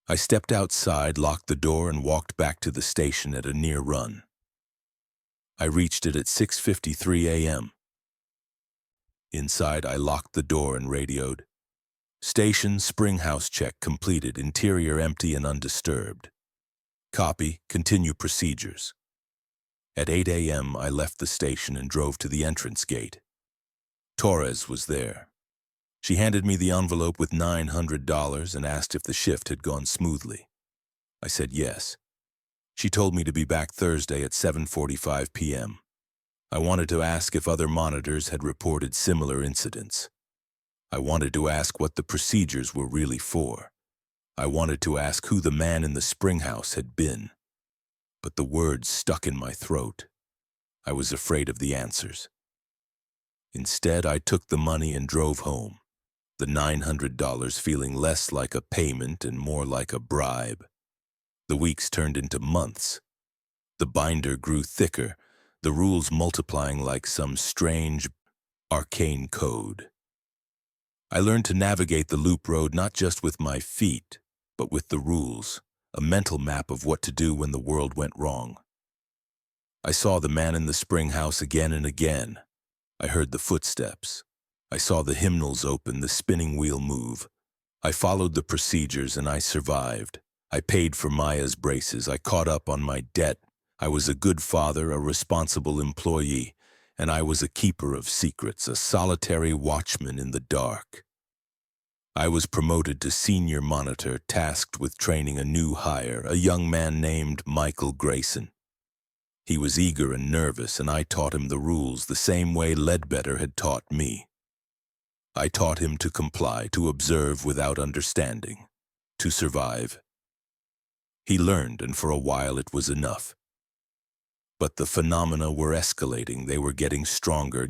I stepped outside, locked the door, and walked back to the station at a near run. I reached it at 6:53 a.m. Inside, I locked the door and radioed. Station spring house check completed, interior empty and undisturbed. Copy, continue procedures. At 8 a.m., I left the station and drove to the entrance gate. Torres was there. She handed me the envelope with $900 and asked if the shift had gone smoothly. I said yes. She told me to be back Thursday at 7:45 p.m. I wanted to ask if other monitors had reported similar incidents. I wanted to ask what the procedures were really for. I wanted to ask who the man in the spring house had been. But the words stuck in my throat. I was afraid of the answers. Instead, I took the money and drove home, the $900 feeling less like a payment and more like a bribe. The weeks turned into months. The binder grew thicker, the rules multiplying like some strange, arcane code. I learned to navigate the loop road not just with my feet, but with the rules, a mental map of what to do when the world went wrong. I saw the man in the spring house again and again. I heard the footsteps. I saw the hymnals open, the spinning wheel move. I followed the procedures and I survived. I paid for Maya's braces. I caught up on my debt. I was a good father, a responsible employee, and I was a keeper of secrets, a solitary watchman in the dark. I was promoted to senior monitor, tasked with training a new hire, a young man named Michael Grayson. He was eager and nervous, and I taught him the rules the same way Ledbetter had taught me. I taught him to comply, to observe without understanding, to survive. He learned, and for a while it was enough. But the phenomena were escalating. They were getting stronger,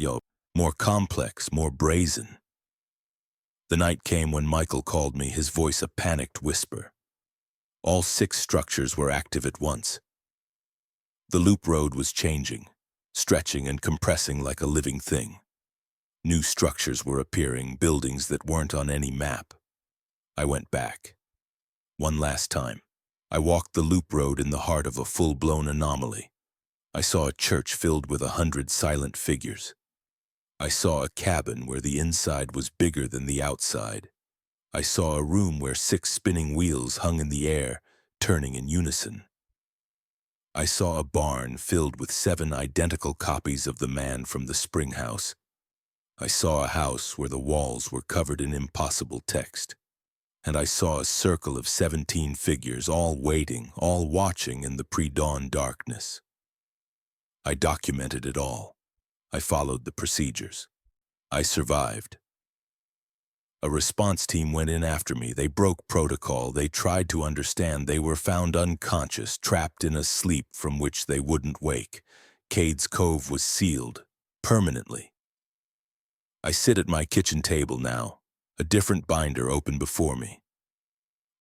more complex, more brazen. The night came when Michael called me, his voice a panicked whisper. All 6 structures were active at once. The loop road was changing, stretching and compressing like a living thing. New structures were appearing, buildings that weren't on any map. I went back. One last time. I walked the loop road in the heart of a full-blown anomaly. I saw a church filled with 100 silent figures. I saw a cabin where the inside was bigger than the outside. I saw a room where 6 spinning wheels hung in the air, turning in unison. I saw a barn filled with 7 identical copies of the man from the spring house. I saw a house where the walls were covered in impossible text. And I saw a circle of 17 figures, all waiting, all watching in the pre-dawn darkness. I documented it all. I followed the procedures. I survived. A response team went in after me. They broke protocol. They tried to understand. They were found unconscious, trapped in a sleep from which they wouldn't wake. Cades Cove was sealed, permanently. I sit at my kitchen table now, a different binder open before me.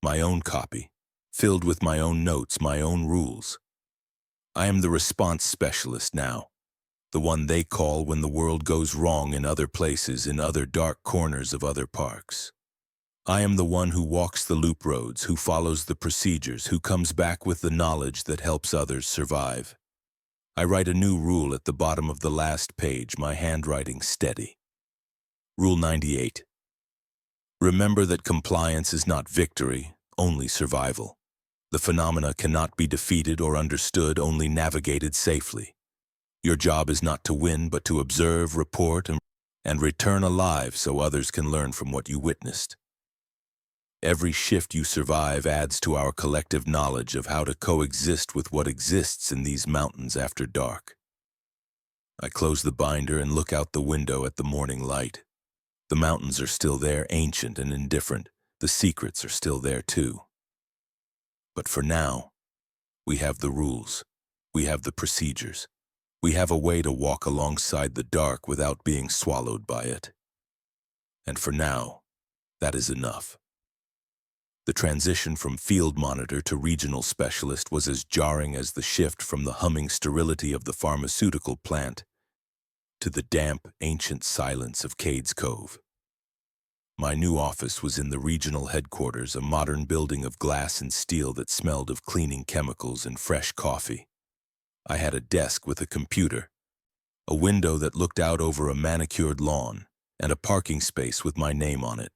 My own copy, filled with my own notes, my own rules. I am the response specialist now, the one they call when the world goes wrong in other places, in other dark corners of other parks. I am the one who walks the loop roads, who follows the procedures, who comes back with the knowledge that helps others survive. I write a new rule at the bottom of the last page, my handwriting steady. Rule 98. Remember that compliance is not victory, only survival. The phenomena cannot be defeated or understood, only navigated safely. Your job is not to win, but to observe, report, and return alive so others can learn from what you witnessed. Every shift you survive adds to our collective knowledge of how to coexist with what exists in these mountains after dark. I close the binder and look out the window at the morning light. The mountains are still there, ancient and indifferent. The secrets are still there too. But for now, we have the rules. We have the procedures. We have a way to walk alongside the dark without being swallowed by it. And for now, that is enough. The transition from field monitor to regional specialist was as jarring as the shift from the humming sterility of the pharmaceutical plant to the damp, ancient silence of Cades Cove. My new office was in the regional headquarters, a modern building of glass and steel that smelled of cleaning chemicals and fresh coffee. I had a desk with a computer, a window that looked out over a manicured lawn, and a parking space with my name on it.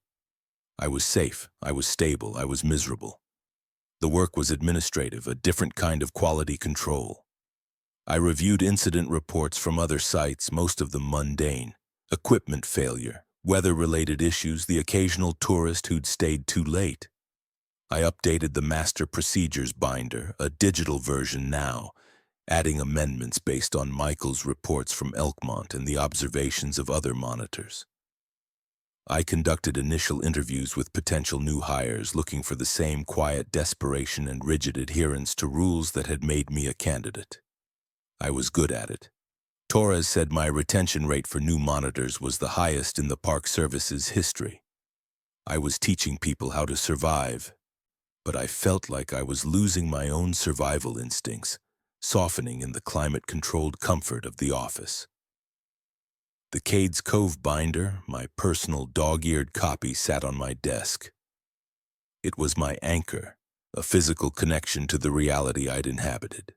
I was safe, I was stable, I was miserable. The work was administrative, a different kind of quality control. I reviewed incident reports from other sites, most of them mundane. Equipment failure, weather-related issues, the occasional tourist who'd stayed too late. I updated the master procedures binder, a digital version now, adding amendments based on Michael's reports from Elkmont and the observations of other monitors. I conducted initial interviews with potential new hires looking for the same quiet desperation and rigid adherence to rules that had made me a candidate. I was good at it. Torres said my retention rate for new monitors was the highest in the Park Service's history. I was teaching people how to survive, but I felt like I was losing my own survival instincts, softening in the climate-controlled comfort of the office. The Cades Cove binder, my personal dog-eared copy, sat on my desk. It was my anchor, a physical connection to the reality I'd inhabited.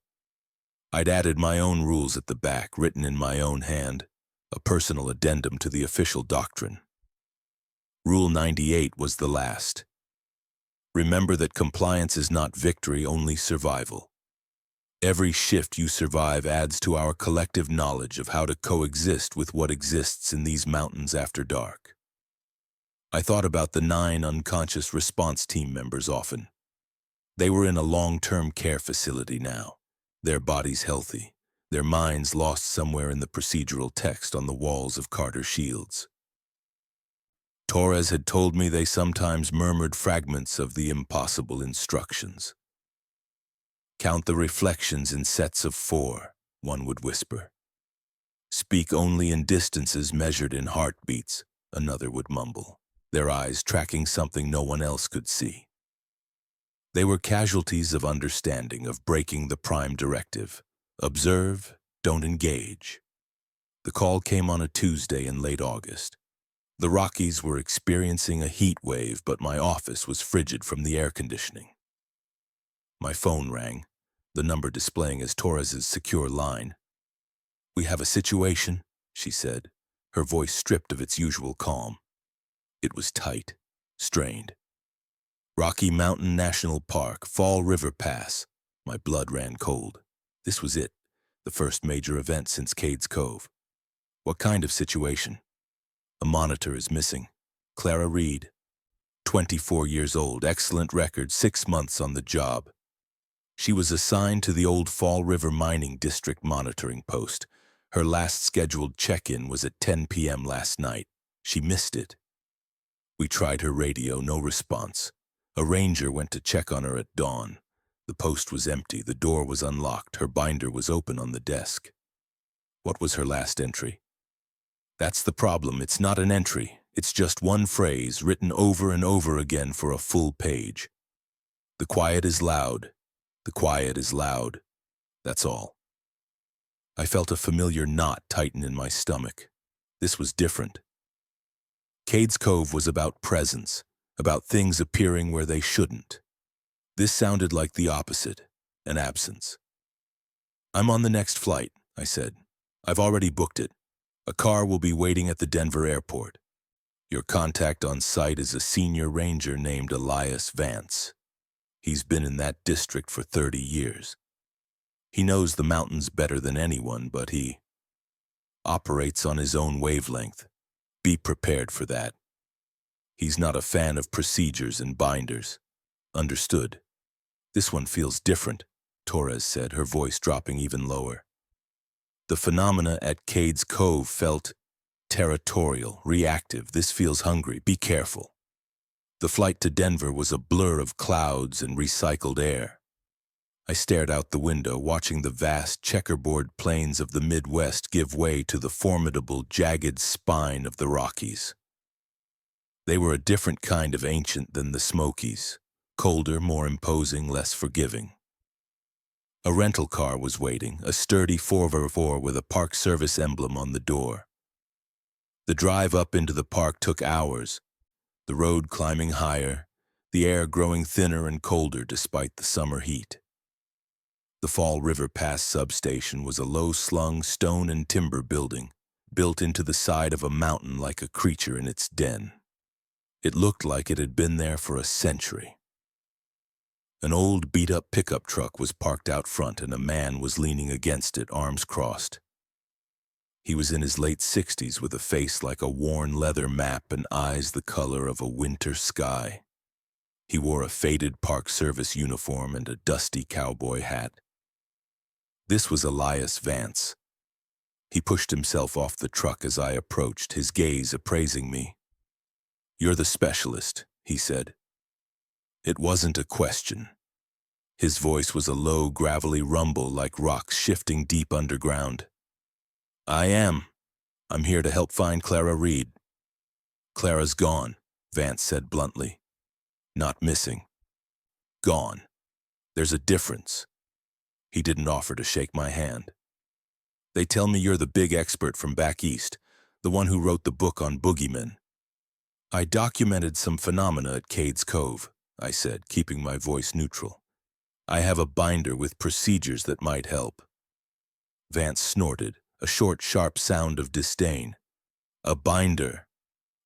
I'd added my own rules at the back, written in my own hand, a personal addendum to the official doctrine. Rule 98 was the last. Remember that compliance is not victory, only survival. Every shift you survive adds to our collective knowledge of how to coexist with what exists in these mountains after dark. I thought about the 9 unconscious response team members often. They were in a long-term care facility now, their bodies healthy, their minds lost somewhere in the procedural text on the walls of Carter Shields. Torres had told me they sometimes murmured fragments of the impossible instructions. Count the reflections in sets of 4, one would whisper. Speak only in distances measured in heartbeats, another would mumble, their eyes tracking something no one else could see. They were casualties of understanding, of breaking the prime directive. Observe, don't engage. The call came on a Tuesday in late August. The Rockies were experiencing a heat wave, but my office was frigid from the air conditioning. My phone rang, the number displaying as Torres's secure line. "We have a situation," she said, her voice stripped of its usual calm. It was tight, strained. "Rocky Mountain National Park, Fall River Pass." My blood ran cold. This was it, the first major event since Cades Cove. "What kind of situation?" "A monitor is missing. Clara Reed. 24 years old, excellent record, 6 months on the job. She was assigned to the old Fall River Mining District monitoring post. Her last scheduled check-in was at 10 p.m. last night. She missed it. We tried her radio, no response. A ranger went to check on her at dawn. The post was empty, the door was unlocked, her binder was open on the desk. What was her last entry? That's the problem, it's not an entry. It's just one phrase, written over and over again for a full page. The quiet is loud. The quiet is loud. That's all. I felt a familiar knot tighten in my stomach. This was different. Cades Cove was about presence, about things appearing where they shouldn't. This sounded like the opposite, an absence. "I'm on the next flight," I said. "I've already booked it. A car will be waiting at the Denver airport. Your contact on site is a senior ranger named Elias Vance. He's been in that district for 30 years. He knows the mountains better than anyone, but he operates on his own wavelength. Be prepared for that. He's not a fan of procedures and binders." "Understood. This one feels different," Torres said, her voice dropping even lower. "The phenomena at Cades Cove felt territorial, reactive. This feels hungry. Be careful." The flight to Denver was a blur of clouds and recycled air. I stared out the window, watching the vast checkerboard plains of the Midwest give way to the formidable, jagged spine of the Rockies. They were a different kind of ancient than the Smokies, colder, more imposing, less forgiving. A rental car was waiting, a sturdy 4x4 with a Park Service emblem on the door. The drive up into the park took hours, the road climbing higher, the air growing thinner and colder despite the summer heat. The Fall River Pass substation was a low-slung stone and timber building, built into the side of a mountain like a creature in its den. It looked like it had been there for a century. An old beat-up pickup truck was parked out front and a man was leaning against it, arms crossed. He was in his late 60s with a face like a worn leather map and eyes the color of a winter sky. He wore a faded Park Service uniform and a dusty cowboy hat. This was Elias Vance. He pushed himself off the truck as I approached, his gaze appraising me. "You're the specialist," he said. It wasn't a question. His voice was a low, gravelly rumble like rocks shifting deep underground. "I am. I'm here to help find Clara Reed." "Clara's gone," Vance said bluntly. "Not missing." Gone. There's a difference. He didn't offer to shake my hand. They tell me you're the big expert from back east, the one who wrote the book on boogeymen. I documented some phenomena at Cades Cove, I said, keeping my voice neutral. I have a binder with procedures that might help. Vance snorted, a short, sharp sound of disdain. A binder.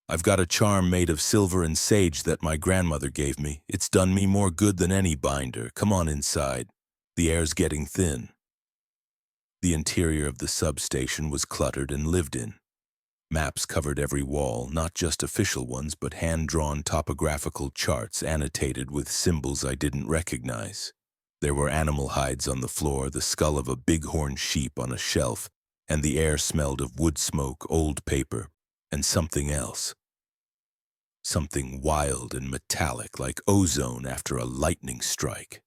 I've got a charm made of silver and sage that my grandmother gave me. It's done me more good than any binder. Come on inside. The air's getting thin. The interior of the substation was cluttered and lived in. Maps covered every wall, not just official ones, but hand-drawn topographical charts annotated with symbols I didn't recognize. There were animal hides on the floor, the skull of a bighorn sheep on a shelf, and the air smelled of wood smoke, old paper, and something else. Something wild and metallic, like ozone after a lightning strike.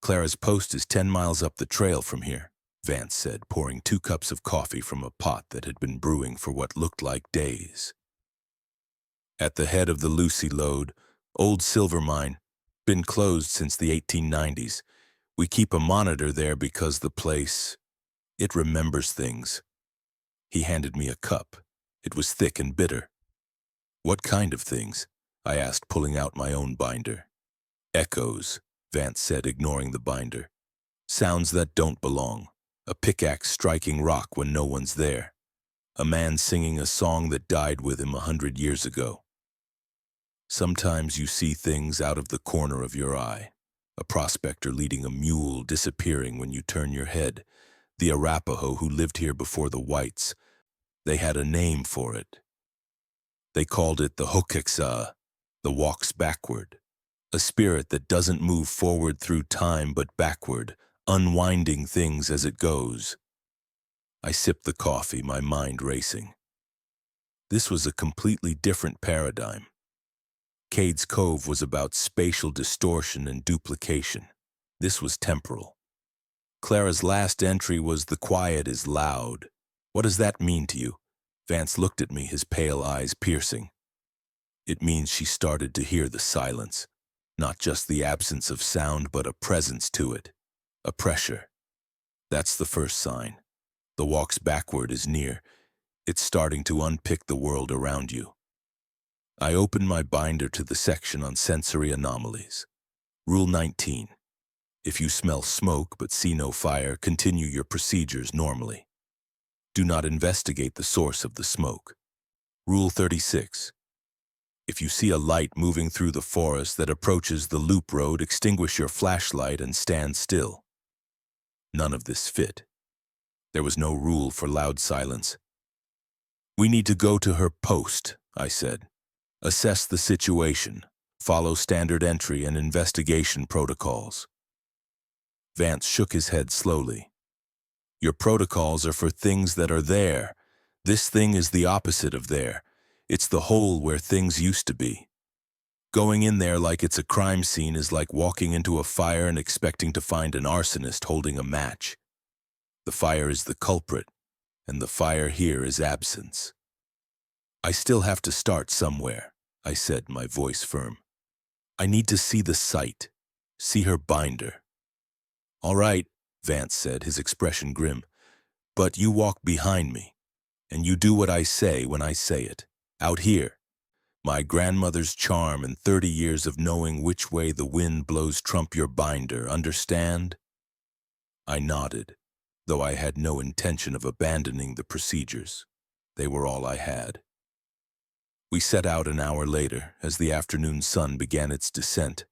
Clara's post is 10 miles up the trail from here, Vance said, pouring 2 cups of coffee from a pot that had been brewing for what looked like days. At the head of the Lucy Lode, old silver mine, been closed since the 1890s. We keep a monitor there because the place, it remembers things. He handed me a cup. It was thick and bitter. What kind of things? I asked, pulling out my own binder. Echoes, Vance said, ignoring the binder. Sounds that don't belong. A pickaxe striking rock when no one's there. A man singing a song that died with him 100 years ago. Sometimes you see things out of the corner of your eye. A prospector leading a mule disappearing when you turn your head. The Arapaho who lived here before the whites. They had a name for it. They called it the Hokeksa, the walks backward. A spirit that doesn't move forward through time but backward, unwinding things as it goes. I sipped the coffee, my mind racing. This was a completely different paradigm. Cades Cove was about spatial distortion and duplication. This was temporal. Clara's last entry was "The quiet is loud." What does that mean to you? Vance looked at me, his pale eyes piercing. It means she started to hear the silence. Not just the absence of sound, but a presence to it. A pressure. That's the first sign. The walks backward is near. It's starting to unpick the world around you. I opened my binder to the section on sensory anomalies. Rule 19. If you smell smoke but see no fire, continue your procedures normally. Do not investigate the source of the smoke. Rule 36. If you see a light moving through the forest that approaches the loop road, extinguish your flashlight and stand still. None of this fit. There was no rule for loud silence. We need to go to her post, I said. Assess the situation. Follow standard entry and investigation protocols. Vance shook his head slowly. Your protocols are for things that are there. This thing is the opposite of there. It's the hole where things used to be. Going in there like it's a crime scene is like walking into a fire and expecting to find an arsonist holding a match. The fire is the culprit, and the fire here is absence. I still have to start somewhere, I said, my voice firm. I need to see the site, see her binder. All right, Vance said, his expression grim, but you walk behind me, and you do what I say when I say it. Out here, my grandmother's charm and 30 years of knowing which way the wind blows trump your binder, understand? I nodded, though I had no intention of abandoning the procedures. They were all I had. We set out an hour later as the afternoon sun began its descent,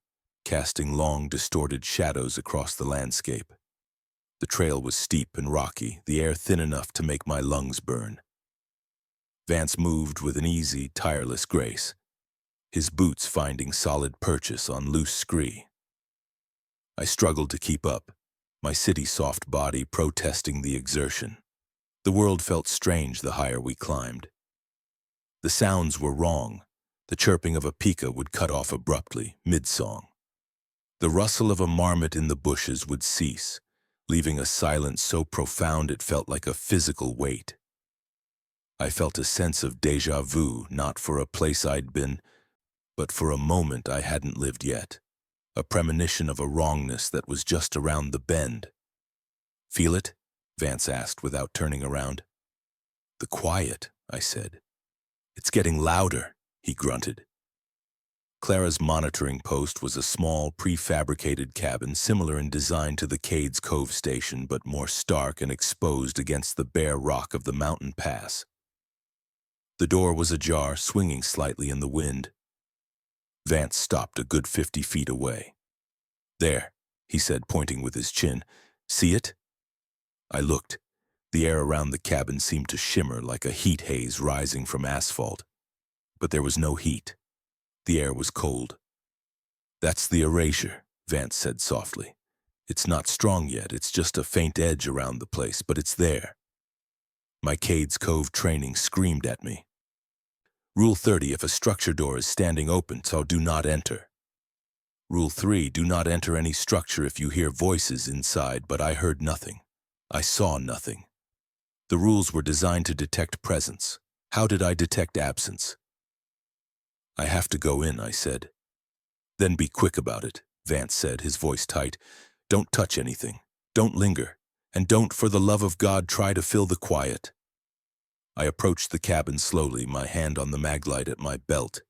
casting long, distorted shadows across the landscape. The trail was steep and rocky, the air thin enough to make my lungs burn. Vance moved with an easy, tireless grace, his boots finding solid purchase on loose scree. I struggled to keep up, my city-soft body protesting the exertion. The world felt strange the higher we climbed. The sounds were wrong. The chirping of a pika would cut off abruptly, mid-song. The rustle of a marmot in the bushes would cease, leaving a silence so profound it felt like a physical weight. I felt a sense of déjà vu, not for a place I'd been, but for a moment I hadn't lived yet. a premonition of a wrongness that was just around the bend. "Feel it?" Vance asked without turning around. "The quiet," I said. "It's getting louder," he grunted. Clara's monitoring post was a small, prefabricated cabin similar in design to the Cades Cove station, but more stark and exposed against the bare rock of the mountain pass. The door was ajar, swinging slightly in the wind. Vance stopped a good 50 feet away. "There," he said, pointing with his chin. "See it?" I looked. The air around the cabin seemed to shimmer like a heat haze rising from asphalt. But there was no heat. The air was cold. "That's the erasure," Vance said softly. "It's not strong yet, it's just a faint edge around the place, but it's there." My Cades Cove training screamed at me. Rule 30, if a structure door is standing open, so do not enter. Rule 3, do not enter any structure if you hear voices inside, but I heard nothing. I saw nothing. The rules were designed to detect presence. How did I detect absence? "I have to go in," I said. "Then be quick about it," Vance said, his voice tight. "Don't touch anything. Don't linger. And don't, for the love of God, try to fill the quiet." I approached the cabin slowly, my hand on the maglite at my belt.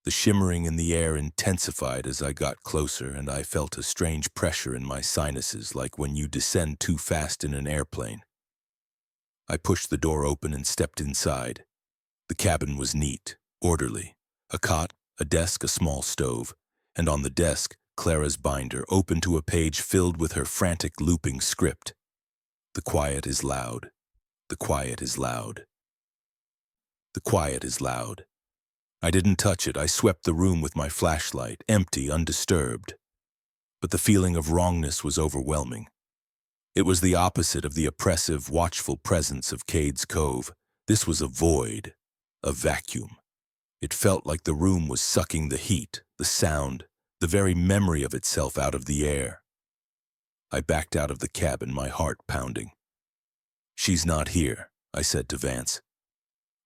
The shimmering in the air intensified as I got closer, and I felt a strange pressure in my sinuses, like when you descend too fast in an airplane. I pushed the door open and stepped inside. The cabin was neat, orderly. A cot, a desk, a small stove, and on the desk, Clara's binder, open to a page filled with her frantic looping script. "The quiet is loud. The quiet is loud. The quiet is loud." I didn't touch it. I swept the room with my flashlight, empty, undisturbed. But the feeling of wrongness was overwhelming. It was the opposite of the oppressive, watchful presence of Cades Cove. This was a void, a vacuum. It felt like the room was sucking the heat, the sound, the very memory of itself out of the air. I backed out of the cabin, my heart pounding. "She's not here," I said to Vance.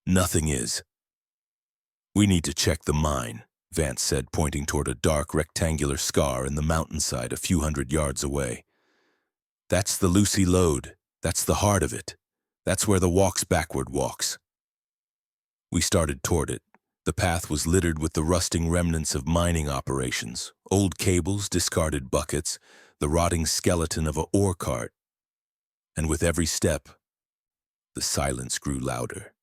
"Nothing is." "We need to check the mine," Vance said, pointing toward a dark rectangular scar in the mountainside a few hundred yards away. "That's the Lucy lode. That's the heart of it. That's where the walks backward walks." We started toward it. The path was littered with the rusting remnants of mining operations, old cables, discarded buckets, the rotting skeleton of a ore cart. And with every step, the silence grew louder.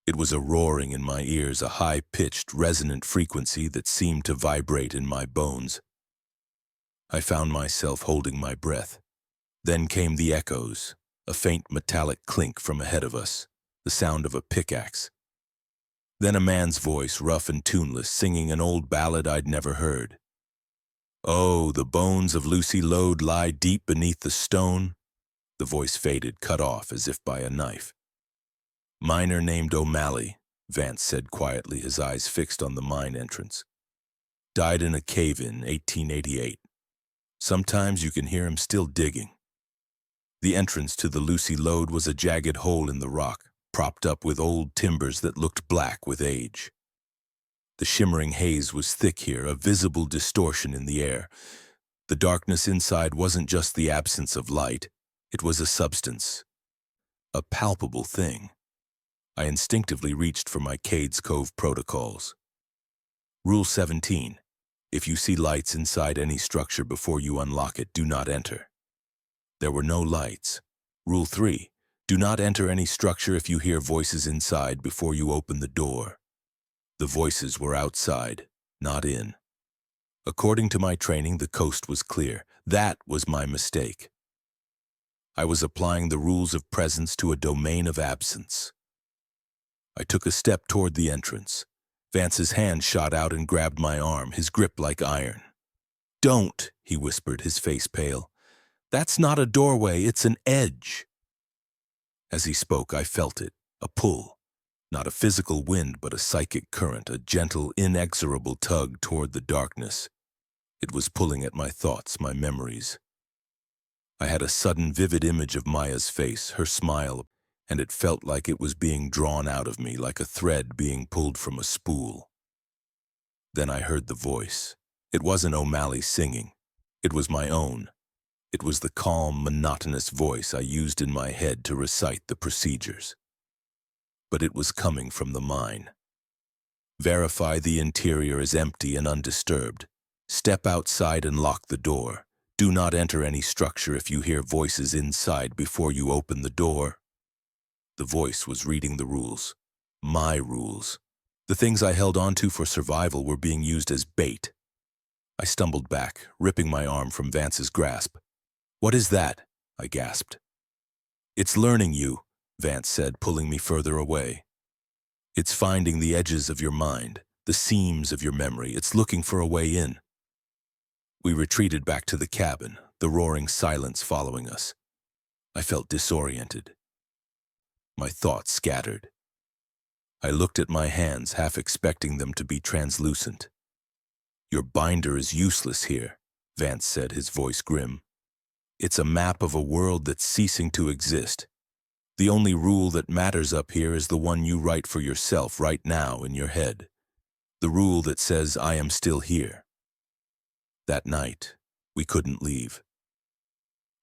It was a roaring in my ears, a high-pitched, resonant frequency that seemed to vibrate in my bones. I found myself holding my breath. Then came the echoes, a faint metallic clink from ahead of us, the sound of a pickaxe. Then a man's voice, rough and tuneless, singing an old ballad I'd never heard. "Oh, the bones of Lucy Lode lie deep beneath the stone." The voice faded, cut off as if by a knife. "Miner named O'Malley," Vance said quietly, his eyes fixed on the mine entrance. "Died in a cave-in, 1888. Sometimes you can hear him still digging." The entrance to the Lucy Lode was a jagged hole in the rock, propped up with old timbers that looked black with age. The shimmering haze was thick here, a visible distortion in the air. The darkness inside wasn't just the absence of light, it was a substance, a palpable thing. I instinctively reached for my Cades Cove protocols. Rule 17. If you see lights inside any structure before you unlock it, do not enter. There were no lights. Rule 3. Do not enter any structure if you hear voices inside before you open the door. The voices were outside, not in. According to my training, the coast was clear. That was my mistake. I was applying the rules of presence to a domain of absence. I took a step toward the entrance. Vance's hand shot out and grabbed my arm, his grip like iron. "Don't," he whispered, his face pale. "That's not a doorway, it's an edge." As he spoke, I felt it, a pull. Not a physical wind, but a psychic current, a gentle, inexorable tug toward the darkness. It was pulling at my thoughts, my memories. I had a sudden, vivid image of Maya's face, her smile, and it felt like it was being drawn out of me, like a thread being pulled from a spool. Then I heard the voice. It wasn't O'Malley singing. It was my own. It was the calm, monotonous voice I used in my head to recite the procedures. But it was coming from the mine. Verify the interior is empty and undisturbed. Step outside and lock the door. Do not enter any structure if you hear voices inside before you open the door. The voice was reading the rules. My rules. The things I held onto for survival were being used as bait. I stumbled back, ripping my arm from Vance's grasp. "What is that?" I gasped. "It's learning you," Vance said, pulling me further away. "It's finding the edges of your mind, the seams of your memory. It's looking for a way in." We retreated back to the cabin, the roaring silence following us. I felt disoriented. My thoughts scattered. I looked at my hands, half expecting them to be translucent. "Your binder is useless here," Vance said, his voice grim. "It's a map of a world that's ceasing to exist. The only rule that matters up here is the one you write for yourself right now in your head. The rule that says, I am still here." That night, we couldn't leave.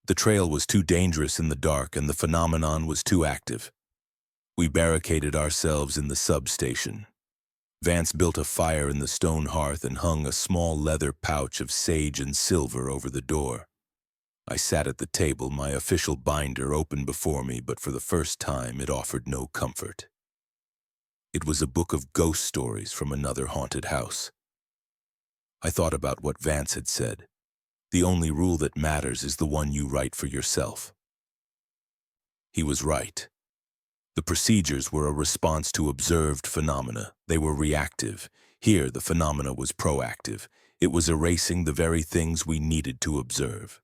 The trail was too dangerous in the dark and the phenomenon was too active. We barricaded ourselves in the substation. Vance built a fire in the stone hearth and hung a small leather pouch of sage and silver over the door. I sat at the table, my official binder open before me, but for the first time it offered no comfort. It was a book of ghost stories from another haunted house. I thought about what Vance had said. The only rule that matters is the one you write for yourself. He was right. The procedures were a response to observed phenomena. They were reactive. Here, the phenomena was proactive. It was erasing the very things we needed to observe.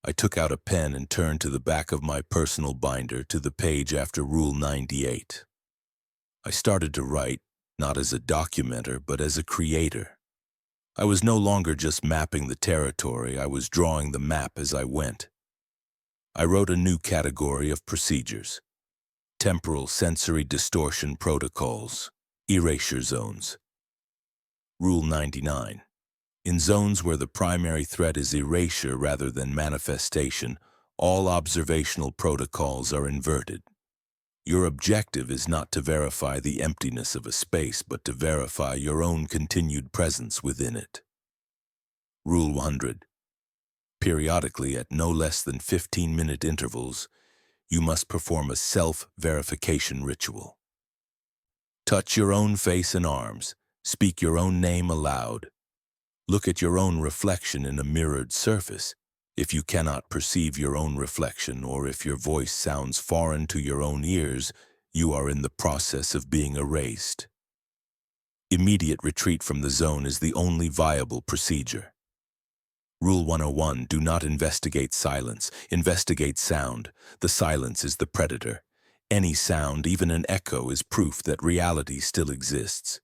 I took out a pen and turned to the back of my personal binder to the page after Rule 98. I started to write, not as a documenter, but as a creator. I was no longer just mapping the territory, I was drawing the map as I went. I wrote a new category of procedures. Temporal sensory distortion protocols, erasure zones. Rule 99. In zones where the primary threat is erasure rather than manifestation, all observational protocols are inverted. Your objective is not to verify the emptiness of a space, but to verify your own continued presence within it. Rule 100. Periodically, at no less than 15-minute intervals, you must perform a self-verification ritual. Touch your own face and arms, speak your own name aloud. Look at your own reflection in a mirrored surface. If you cannot perceive your own reflection, or if your voice sounds foreign to your own ears, you are in the process of being erased. Immediate retreat from the zone is the only viable procedure. Rule 101, do not investigate silence, investigate sound. The silence is the predator. Any sound, even an echo, is proof that reality still exists.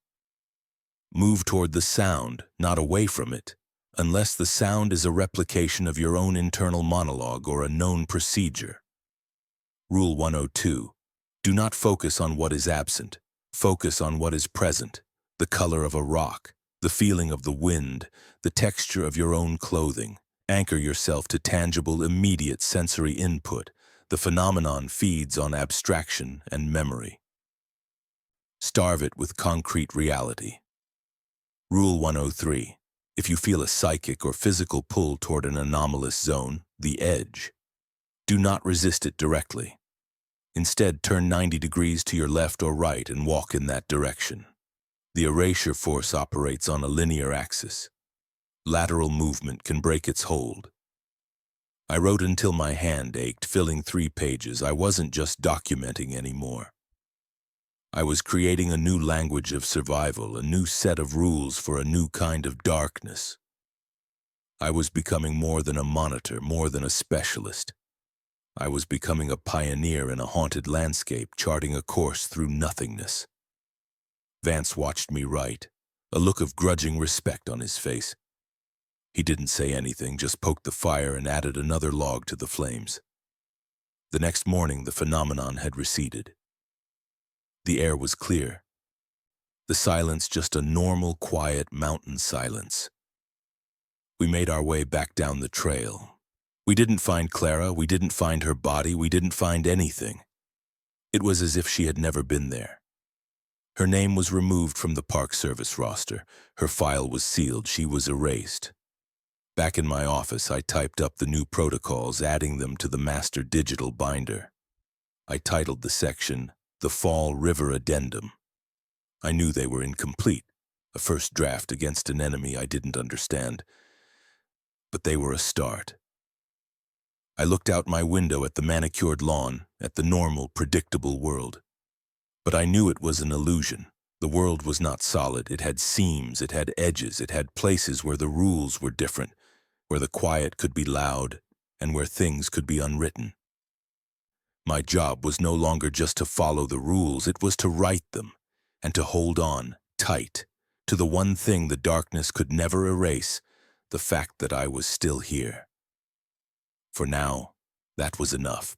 Move toward the sound, not away from it, unless the sound is a replication of your own internal monologue or a known procedure. Rule 102, do not focus on what is absent. Focus on what is present, the color of a rock, the feeling of the wind, the texture of your own clothing. Anchor yourself to tangible, immediate sensory input. The phenomenon feeds on abstraction and memory. Starve it with concrete reality. Rule 103. If you feel a psychic or physical pull toward an anomalous zone, the edge, do not resist it directly. Instead, turn 90 degrees to your left or right and walk in that direction. The erasure force operates on a linear axis. Lateral movement can break its hold. I wrote until my hand ached, filling 3 pages. I wasn't just documenting anymore. I was creating a new language of survival, a new set of rules for a new kind of darkness. I was becoming more than a monitor, more than a specialist. I was becoming a pioneer in a haunted landscape, charting a course through nothingness. Vance watched me write, a look of grudging respect on his face. He didn't say anything, just poked the fire and added another log to the flames. The next morning, the phenomenon had receded. The air was clear. The silence just a normal, quiet mountain silence. We made our way back down the trail. We didn't find Clara, we didn't find her body, we didn't find anything. It was as if she had never been there. Her name was removed from the Park Service roster. Her file was sealed. She was erased. Back in my office, I typed up the new protocols, adding them to the master digital binder. I titled the section, The Fall River Addendum. I knew they were incomplete, a first draft against an enemy I didn't understand, but they were a start. I looked out my window at the manicured lawn, at the normal, predictable world. But I knew it was an illusion. The world was not solid. It had seams, it had edges, it had places where the rules were different, where the quiet could be loud, and where things could be unwritten. My job was no longer just to follow the rules, it was to write them, and to hold on, tight, to the one thing the darkness could never erase, the fact that I was still here. For now, that was enough.